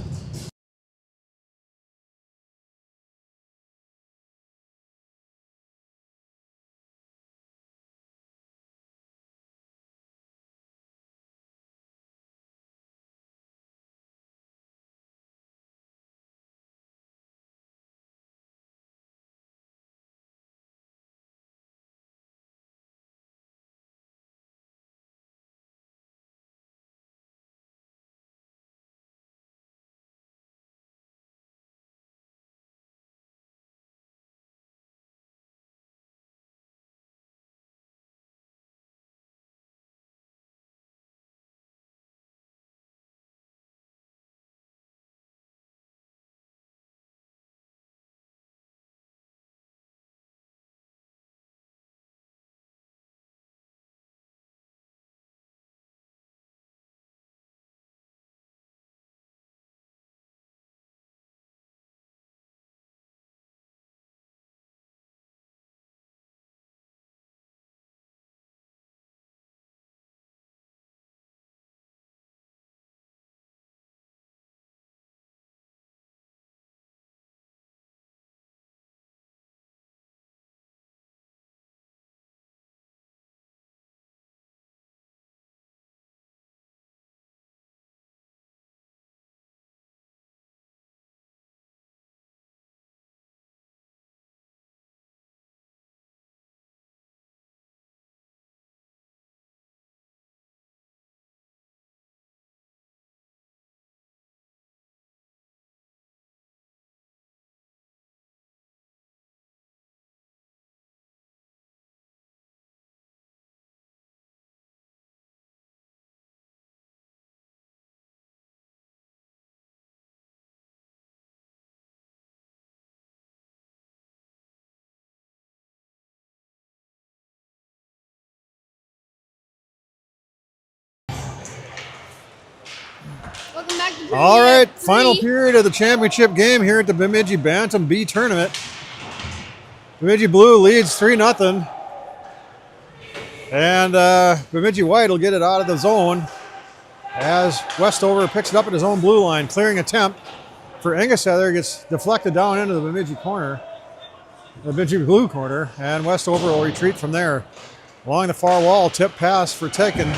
Welcome back to All right, three. final period of the championship game here at the Bemidji Bantam B tournament. Bemidji Blue leads 3-0. And Bemidji White will get it out of the zone as Westover picks it up at his own blue line. Clearing attempt for Engessether gets deflected down into the Bemidji corner, the Bemidji Blue corner, and Westover will retreat from there. Along the far wall, tip pass for Taken.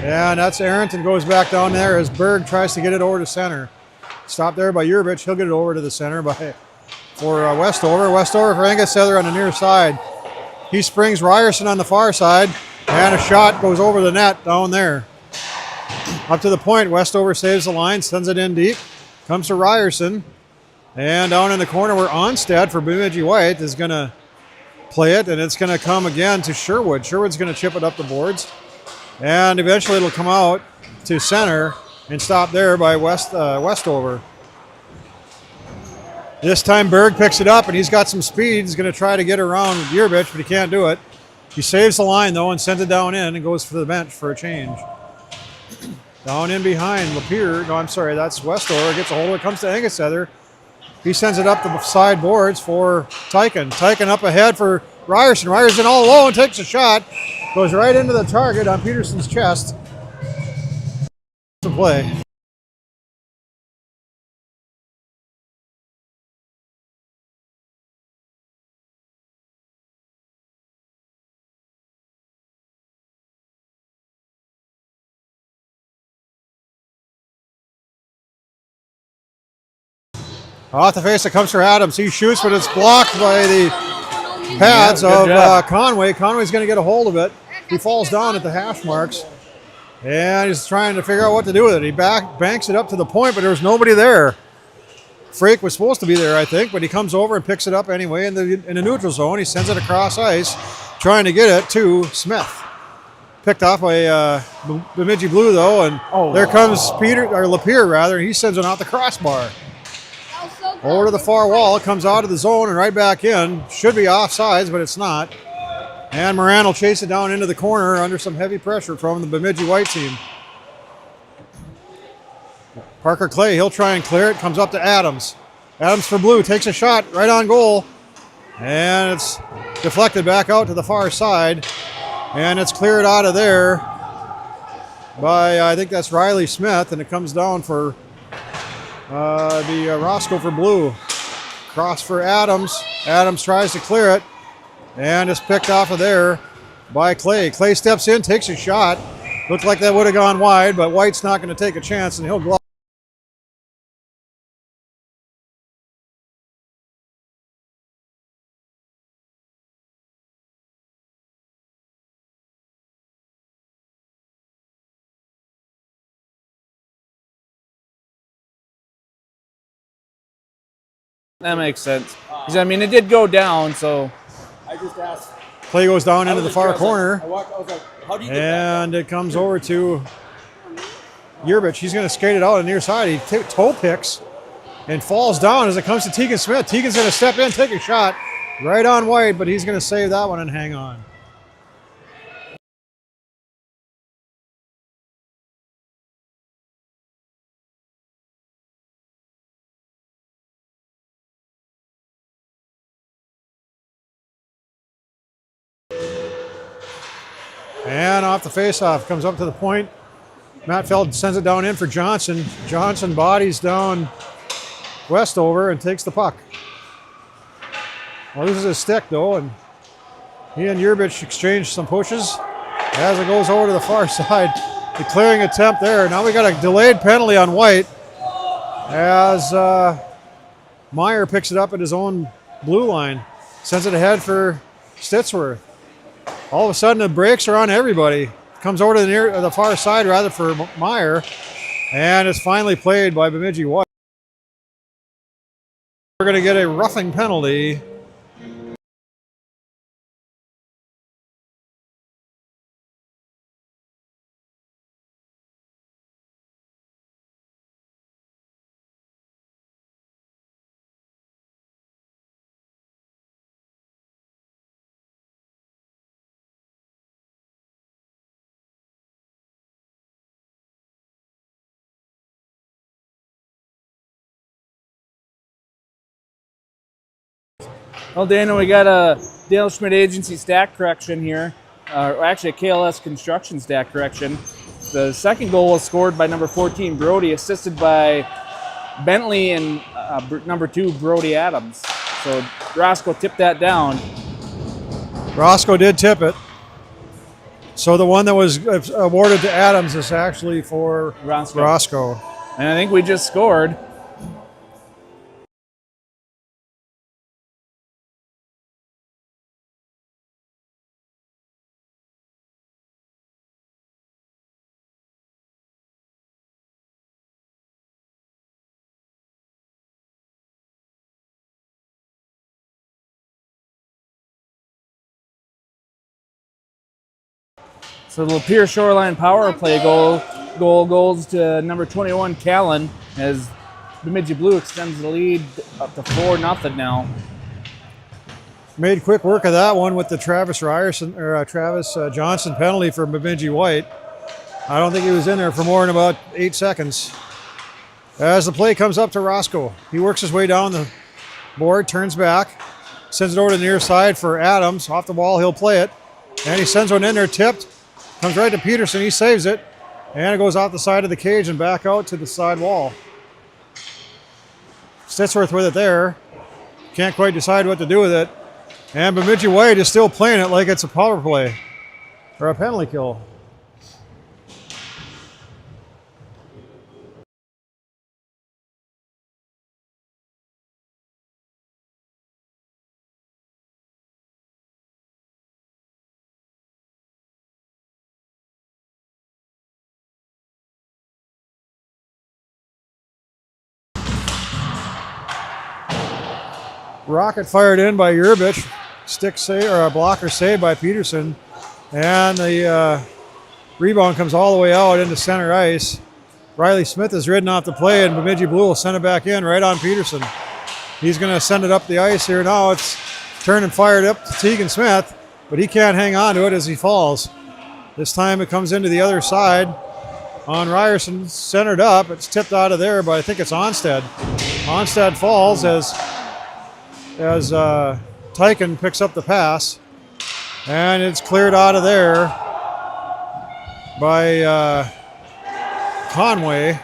And that's Arrington goes back down there as Berg tries to get it over to center. Stopped there by Urbich. He'll get it over to the center for Westover. Westover for Engessether on the near side. He springs Ryerson on the far side, and a shot goes over the net down there. Up to the point, Westover saves the line, sends it in deep. Comes to Ryerson. And down in the corner where Onstead for Bemidji White is going to play it, and it's going to come again to Sherwood. Sherwood's going to chip it up the boards. And eventually it'll come out to center and stop there by Westover. This time Berg picks it up, and he's got some speed. He's going to try to get around Yerbich, but he can't do it. He saves the line, though, and sends it down in and goes for the bench for a change. Down in behind, Lapeer. No, I'm sorry, that's Westover. Gets a hold of it, comes to Angus. He sends it up the side boards for Tyken. Tyken up ahead for Ryerson. Ryerson all alone, takes a shot. Goes right into the target on Peterson's chest. To play. Off the face, it comes for Adams. He shoots, but it's blocked by the pads of Conway. Conway's going to get a hold of it. He falls down at the hash marks, and he's trying to figure out what to do with it. He banks it up to the point, but there's nobody there. Frake was supposed to be there, I think, but he comes over and picks it up anyway in the neutral zone. He sends it across ice, trying to get it to Smith. Picked off by Bemidji Blue, though, and there comes Lapeer, rather. He sends it out the crossbar. Over to the far wall, it comes out of the zone and right back in. Should be offsides, but it's not. And Moran will chase it down into the corner under some heavy pressure from the Bemidji White team. Parker Clay, he'll try and clear it. Comes up to Adams. Adams for Blue, takes a shot right on goal. And it's deflected back out to the far side. And it's cleared out of there by, I think that's Riley Smith, and it comes down for Roscoe for Blue. Cross for Adams. Adams tries to clear it, and it's picked off of there by Clay. Clay steps in, takes a shot. Looked like that would have gone wide, but White's not going to take a chance, and he'll glove. That makes sense. 'Cause, I mean, it did go down, so. I just asked. Play goes down into the far corner. I was like, how do you get and it comes over to Yerbich. He's going to skate it out on the near side. He toe picks and falls down as it comes to Tegan Smith. Tegan's going to step in, take a shot right on White, but he's going to save that one and hang on. And off the faceoff, comes up to the point. Matt Feld sends it down in for Johnson. Johnson bodies down Westover and takes the puck. Loses his stick though, and he and Yerbich exchange some pushes as it goes over to the far side. The clearing attempt there. Now we got a delayed penalty on White as Meyer picks it up at his own blue line. Sends it ahead for Stitsworth. All of a sudden, the brakes are on everybody. Comes over to the far side, rather, for Meyer, and it's finally played by Bemidji White. We're going to get a roughing penalty. Well, Dana, we got a Dale Schmidt Agency stat correction here. Actually, a KLS Construction stat correction. The second goal was scored by number 14, Brody, assisted by Bentley and number 2, Brody Adams. So Roscoe tipped that down. Roscoe did tip it. So the one that was awarded to Adams is actually for Roscoe. And I think we just scored. So the Lapeer Shoreline power play goal goes to number 21, Callan, as Bemidji Blue extends the lead up to 4-0 now. Made quick work of that one with the Travis Johnson penalty for Bemidji White. I don't think he was in there for more than about 8 seconds. As the play comes up to Roscoe, he works his way down the board, turns back, sends it over to the near side for Adams. Off the wall, he'll play it. And he sends one in there, tipped. Comes right to Peterson, he saves it. And it goes off the side of the cage and back out to the side wall. Stitsworth with it there. Can't quite decide what to do with it. And Bemidji White is still playing it like it's a power play or a penalty kill. Rocket fired in by Urbich. Stick save or a blocker save by Peterson. And the rebound comes all the way out into center ice. Riley Smith is ridden off the play, and Bemidji Blue will send it back in right on Peterson. He's going to send it up the ice here now. It's turned and fired up to Tegan Smith, but he can't hang on to it as he falls. This time it comes into the other side on Ryerson, centered up. It's tipped out of there, but I think it's Onstead. Onstead falls as Tyken picks up the pass, and it's cleared out of there by Conway,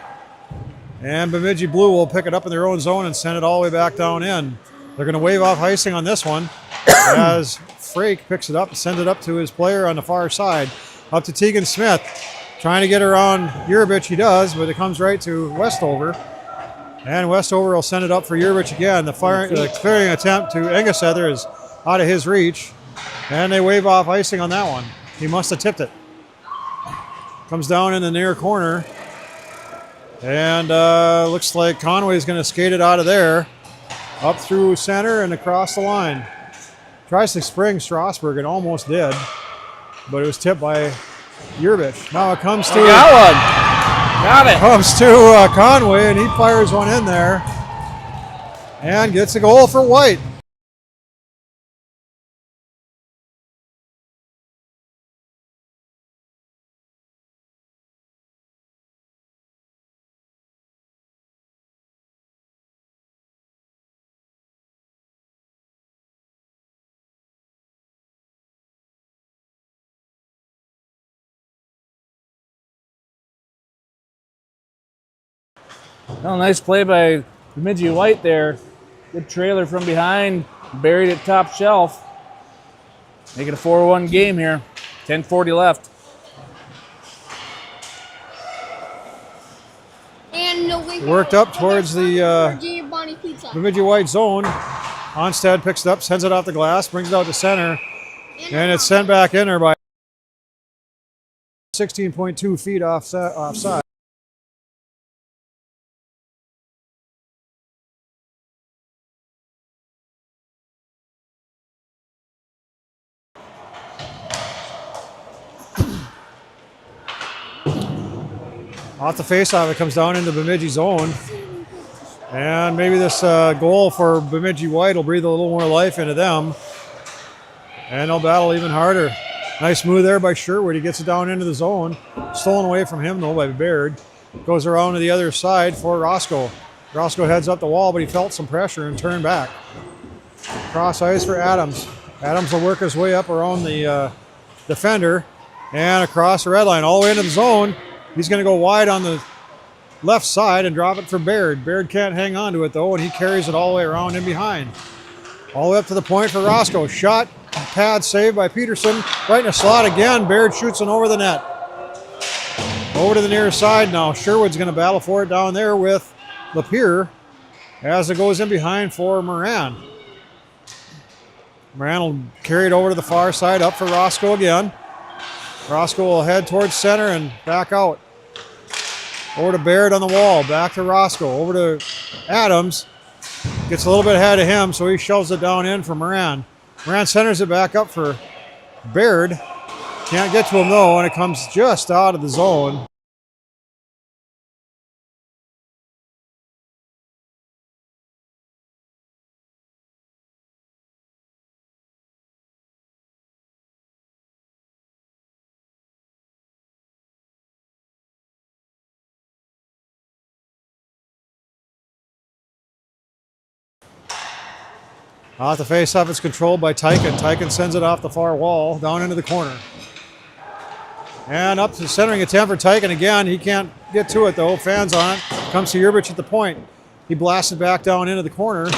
and Bemidji Blue will pick it up in their own zone and send it all the way back down in. They're going to wave off icing on this one as Frake picks it up and sends it up to his player on the far side, up to Tegan Smith, trying to get around Urbich. He does, but it comes right to Westover. And Westover will send it up for Urbich again. The clearing attempt to Engesether is out of his reach. And they wave off icing on that one. He must have tipped it. Comes down in the near corner. And looks like Conway's going to skate it out of there. Up through center and across the line. Tries to spring Strasburg and almost did. But it was tipped by Urbich. Now it comes to... Got one. Got it. Comes to Conway, and he fires one in there and gets a goal for White. Well, nice play by Bemidji White there. Good trailer from behind, buried it top shelf. Make it a 4-1 game here. 10:40 left. And worked up towards the Bemidji White zone. Onstead picks it up, sends it off the glass, brings it out to center, and it's sent back in there by 16.2 feet offside. Off the faceoff, it comes down into Bemidji zone. And maybe this goal for Bemidji White will breathe a little more life into them. And they'll battle even harder. Nice move there by Sherwood. He gets it down into the zone. Stolen away from him, though, by Baird. Goes around to the other side for Roscoe. Roscoe heads up the wall, but he felt some pressure and turned back. Cross ice for Adams. Adams will work his way up around the defender and across the red line, all the way into the zone. He's going to go wide on the left side and drop it for Baird. Baird can't hang on to it, though, and he carries it all the way around and behind. All the way up to the point for Roscoe. Shot, pad saved by Peterson. Right in the slot again. Baird shoots it over the net. Over to the near side now. Sherwood's going to battle for it down there with Lapeer as it goes in behind for Moran. Moran will carry it over to the far side, up for Roscoe again. Roscoe will head towards center and back out. Over to Baird on the wall, back to Roscoe, over to Adams. Gets a little bit ahead of him, so he shoves it down in for Moran. Moran centers it back up for Baird. Can't get to him though, and it comes just out of the zone. Off the face-off, it's controlled by Tyken. Tyken sends it off the far wall, down into the corner. And up to centering attempt for Tyken again. He can't get to it though. Fans on it. Comes to Yerbich at the point. He blasts it back down into the corner.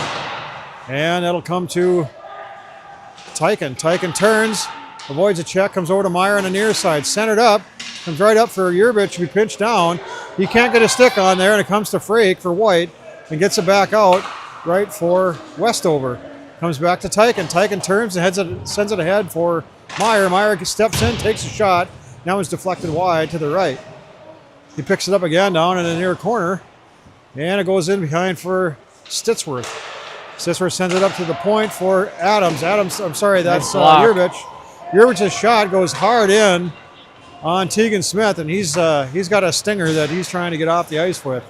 And that'll come to Tyken. Tyken turns, avoids a check, comes over to Meyer on the near side. Centered up, comes right up for Yerbich to be pinched down. He can't get a stick on there, and it comes to Frake for White and gets it back out right for Westover. Comes back to Tyken. Tyken turns and sends it ahead for Meyer. Meyer steps in, takes a shot. Now it's deflected wide to the right. He picks it up again down in the near corner, and it goes in behind for Stitsworth. Stitsworth sends it up to the point for Adams. I'm sorry, that's Yerbich. Yerbich's shot goes hard in on Tegan Smith, and he's got a stinger that he's trying to get off the ice with.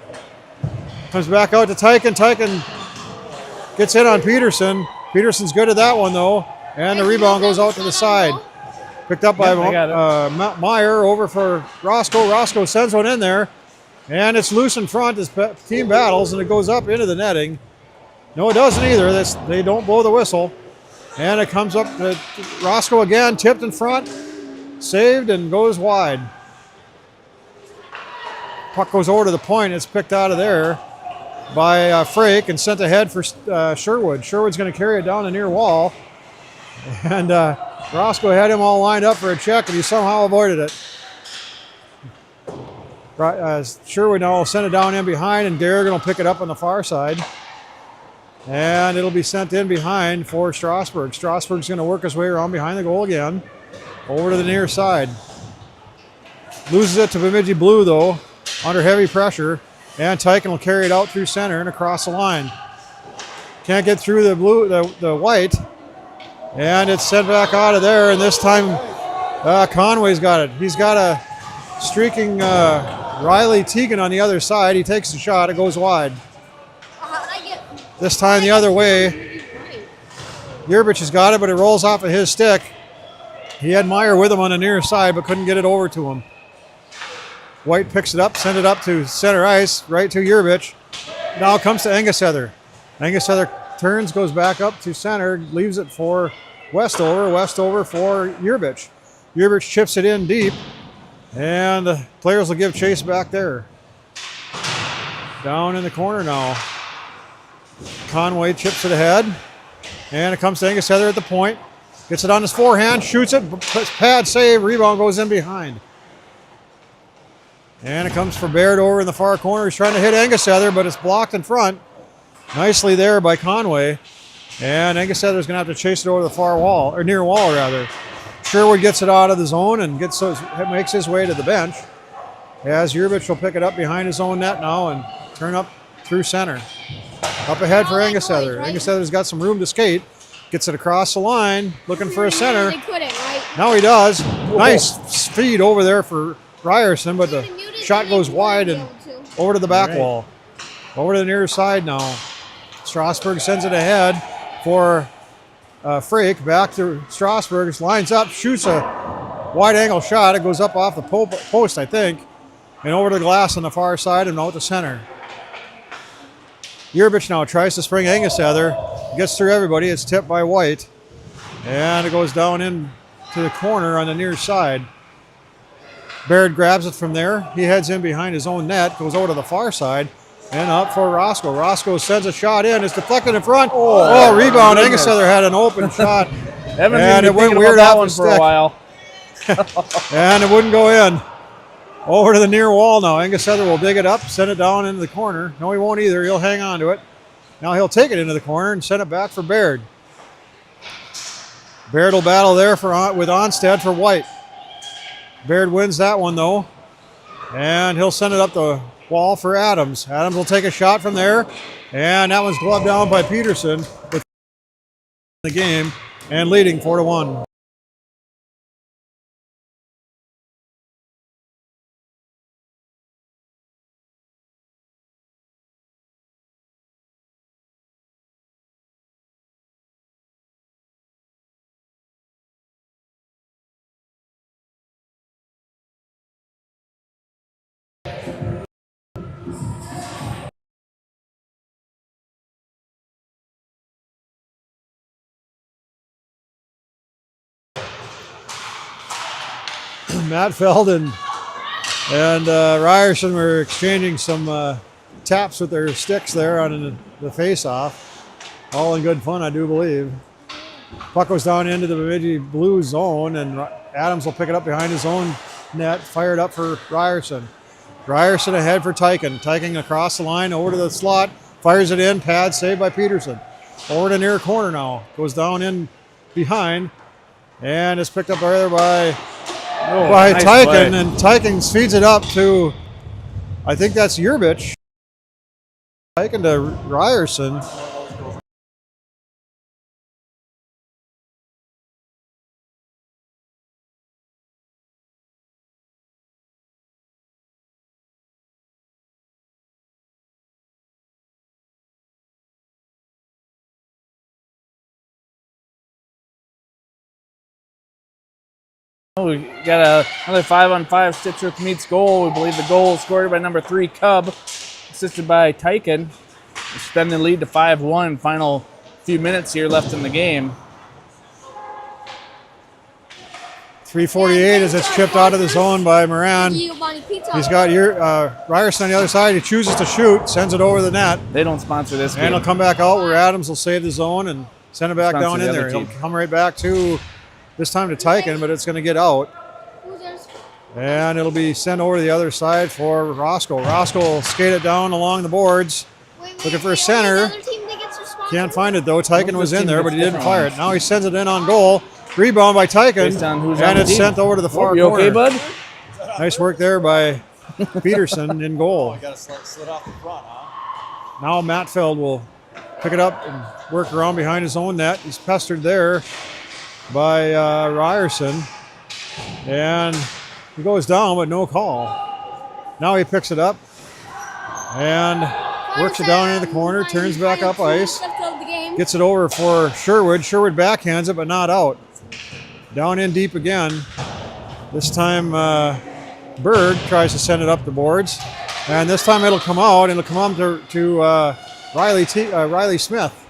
Comes back out to Tyken. Tyken gets in on Peterson. Peterson's good at that one though, and the rebound goes out to the side. Picked up by Meyer over for Roscoe. Roscoe sends one in there, and it's loose in front as team battles, and it goes up into the netting. No, it doesn't either. They don't blow the whistle. And it comes up to Roscoe again, tipped in front, saved, and goes wide. Puck goes over to the point. It's picked out of there by Frake and sent ahead for Sherwood. Sherwood's going to carry it down the near wall. And Roscoe had him all lined up for a check, and he somehow avoided it. Sherwood now will send it down in behind, and Garrigan will pick it up on the far side. And it'll be sent in behind for Strasburg. Strasburg's going to work his way around behind the goal again. Over to the near side. Loses it to Bemidji Blue, though, under heavy pressure. And Tyken will carry it out through center and across the line. Can't get through the white. And it's sent back out of there. And this time, Conway's got it. He's got a streaking Riley Tegan on the other side. He takes the shot. It goes wide. This time the other way. Yerbich has got it, but it rolls off of his stick. He had Meyer with him on the near side, but couldn't get it over to him. White picks it up, sends it up to center ice, right to Yerbich. Now comes to Engesheather. Engesheather turns, goes back up to center, leaves it for Westover. Westover for Yerbich. Yerbich chips it in deep, and the players will give chase back there. Down in the corner now. Conway chips it ahead, and it comes to Engesheather at the point. Gets it on his forehand, shoots it, pad save, rebound goes in behind. And it comes for Baird over in the far corner. He's trying to hit Engesheather, but it's blocked in front. Nicely there by Conway. And Engesheather's going to have to chase it over the far wall, or near wall rather. Sherwood gets it out of the zone and makes his way to the bench. As Yerbich will pick it up behind his own net now and turn up through center. Up ahead for Engesheather. Engesheather's got some room to skate. Gets it across the line, looking for a center. Now he does. Nice feed over there for Ryerson, but the shot goes wide and over to the back wall. Over to the near side now. Strasburg sends it ahead for Frake. Back to Strasburg. Lines up, shoots a wide angle shot. It goes up off the post, I think, and over to the glass on the far side and out to center. Yerbich now tries to spring Engesheather. Gets through everybody. It's tipped by White. And it goes down in to the corner on the near side. Baird grabs it from there. He heads in behind his own net. Goes over to the far side. And up for Roscoe. Roscoe sends a shot in. It's deflected in front. Oh, rebound. Engesheather had an open shot. And it went weird off his stick. For a while. And it wouldn't go in. Over to the near wall now. Engesheather will dig it up, send it down into the corner. No, he won't either. He'll hang on to it. Now he'll take it into the corner and send it back for Baird. Baird will battle there with Onstad for White. Baird wins that one though. And he'll send it up the wall for Adams. Adams will take a shot from there. And that one's gloved down by Peterson with the game and leading 4-1. Mattfeld and Ryerson were exchanging some taps with their sticks there on the face-off. All in good fun, I do believe. Puck goes down into the Bemidji blue zone, and Adams will pick it up behind his own net, fired up for Ryerson. Ryerson ahead for Tyken. Tyken across the line, over to the slot, fires it in, pad saved by Peterson. Over to near corner now, goes down in behind, and is picked up there by nice Tyken, play. and Tyken feeds it up to, I think that's Yerbich. Tyken to Ryerson. We got another 5-on-5 Stitchworth meets goal. We believe the goal is scored by number 3 Cub, assisted by Tyken. Extend the lead to 5-1. Final few minutes here left in the game. 3:48 as it's chipped out of the zone by Moran. He's got Ryerson on the other side. He chooses to shoot, sends it over the net. They don't sponsor this game. And he'll come back out where Adams will save the zone and send it back Sponsor down the in other there. He'll team. come right back to, this time to Tyken, but it's going to get out. And it'll be sent over to the other side for Roscoe. Roscoe will skate it down along the boards. Looking for a center. Can't find it though. Tyken was in there, but he didn't fire it. Now he sends it in on goal. Rebound by Tyken. Based on who's on And the it's team. sent over to the far You corner. okay, bud? Nice work there by Peterson in goal. Got to slid off the front, huh? Now Mattfeld will pick it up and work around behind his own net. He's pestered there by Ryerson. And he goes down, but no call. Now he picks it up and works it down into the corner, turns back up ice, gets it over for Sherwood. Sherwood backhands it, but not out. Down in deep again. This time Bird tries to send it up the boards. And this time it'll come out, and it'll come up to Riley Smith.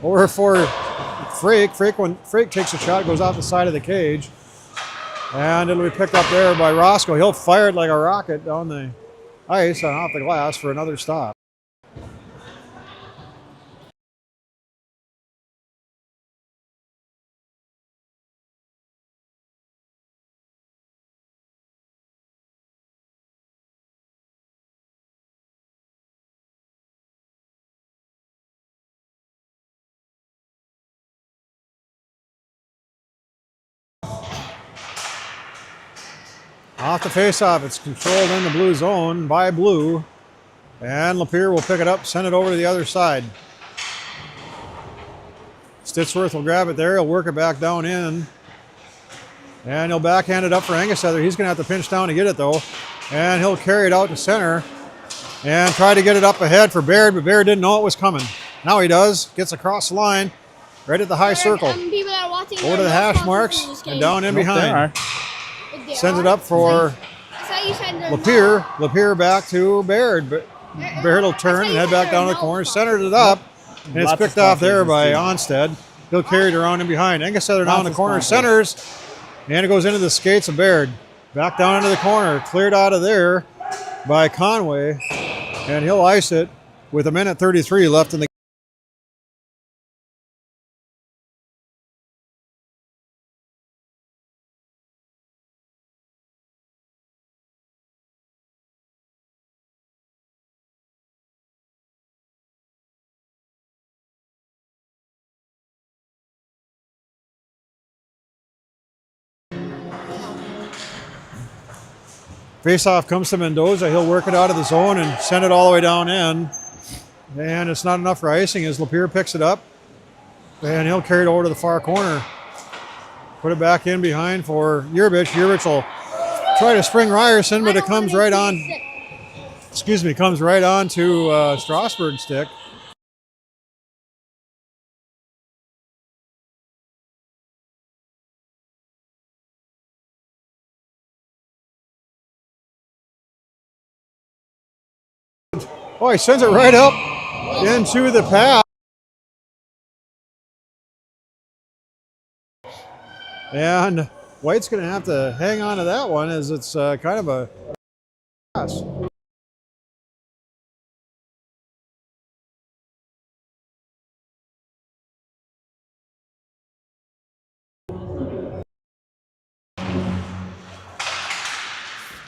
Over for Frake. When Frake takes a shot, it goes off the side of the cage. And it'll be picked up there by Roscoe. He'll fire it like a rocket down the ice and off the glass for another stop. Off the face-off, it's controlled in the blue zone by Blue. And Lapeer will pick it up, send it over to the other side. Stitchworth will grab it there. He'll work it back down in. And he'll backhand it up for Angusether. He's going to have to pinch down to get it, though. And he'll carry it out to center and try to get it up ahead for Baird, but Baird didn't know it was coming. Now he does. Gets across the line, right at the high circle. Over to the hash marks and down in behind. Sends it up for Lapeer. Lapeer back to Baird. Baird will turn and head back down to the corner. Centered it up, and it's picked off there by Onstead. He'll carry it around in behind. Angusether down in the corner, centers, and it goes into the skates of Baird. Back down into the corner, cleared out of there by Conway, and he'll ice it with 1:33 left in the game. Face-off comes to Mendoza. He'll work it out of the zone and send it all the way down in. And it's not enough for icing as Lapeer picks it up. And he'll carry it over to the far corner. Put it back in behind for Yerbich. Yerbich will try to spring Ryerson, but it comes right on. Comes right on to Strasburg's stick. Oh, he sends it right up into the path. And White's going to have to hang on to that one as it's kind of a pass.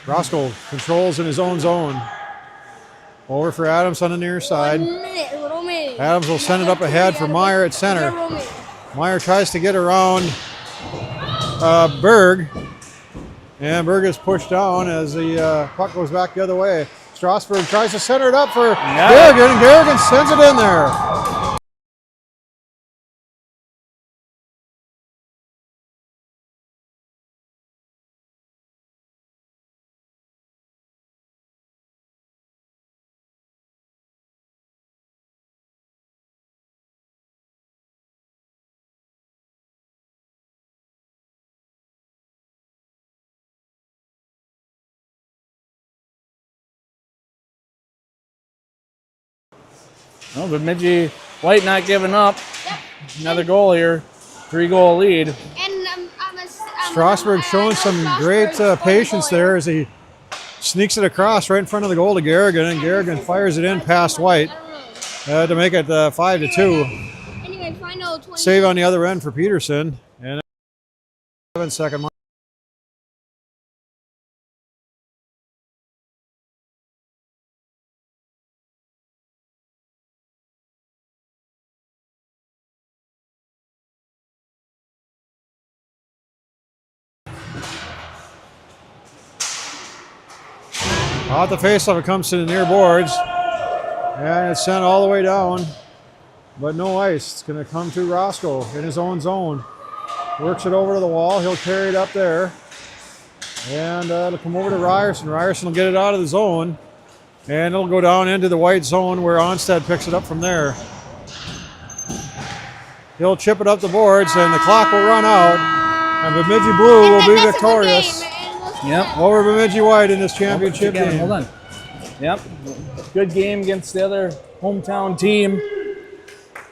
Roscoe controls in his own zone. Over for Adams on the near side. Adams will send it up ahead for Meyer at center. Meyer tries to get around Berg. And Berg is pushed down as the puck goes back the other way. Strasburg tries to center it up for Garrigan, and Garrigan sends it in there. Well, Bemidji White not giving up. Yep. Another goal here. 3-goal lead. And Strasburg showing some great patience there as he sneaks it across right in front of the goal to Garrigan, and Garrigan fires it in past White to make it 5-2. Anyway, final 20. Save on the other end for Peterson, and 7-second mark. Off the faceoff, it comes to the near boards, and it's sent all the way down, but no ice. It's going to come to Roscoe in his own zone. Works it over to the wall. He'll carry it up there, and it'll come over to Ryerson. Ryerson will get it out of the zone, and it'll go down into the white zone where Onstead picks it up from there. He'll chip it up the boards, and the clock will run out, and Bemidji Blue will be victorious. Yep. Over Bemidji White in this championship game. Hold on. Yep. Good game against the other hometown team.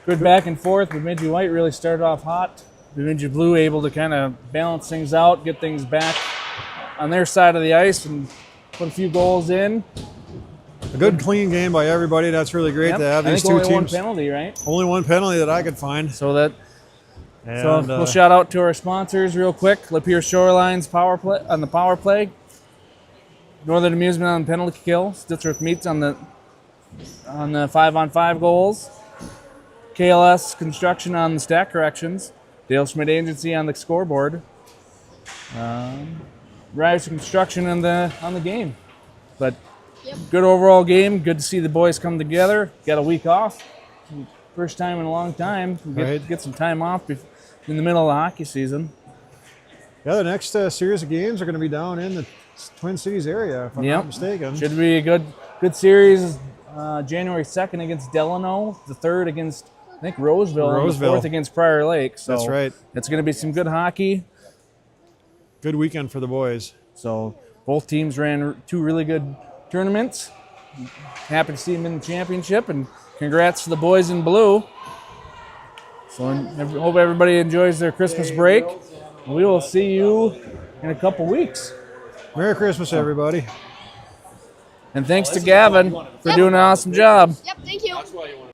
Good back and forth. Bemidji White really started off hot. Bemidji Blue able to kind of balance things out, get things back on their side of the ice and put a few goals in. A good clean game by everybody. That's really great to have these two only teams. one penalty, right? Only one penalty that I could find. So And, we'll shout out to our sponsors real quick. Lapeer Shorelines power play on the power play. Northern Amusement on penalty kill. Stittsworth Meats on the 5-on-5 goals. KLS Construction on the stack corrections. Dale Schmidt Agency on the scoreboard. Ryerson Construction on the game. But good overall game. Good to see the boys come together. Got a week off. First time in a long time. Get some time off in the middle of the hockey season. Yeah, the next series of games are going to be down in the Twin Cities area, if I'm not mistaken. Should be a good series. January 2nd against Delano. The 3rd against, I think, Roseville. And the 4th against Prior Lake. So that's right. It's going to be some good hockey. Good weekend for the boys. So both teams ran 2 really good tournaments. Happy to see them in the championship, and congrats to the boys in blue. So I hope everybody enjoys their Christmas break. We will see you in a couple weeks. Merry Christmas, everybody. And thanks to Gavin for doing an awesome job. Yep, thank you.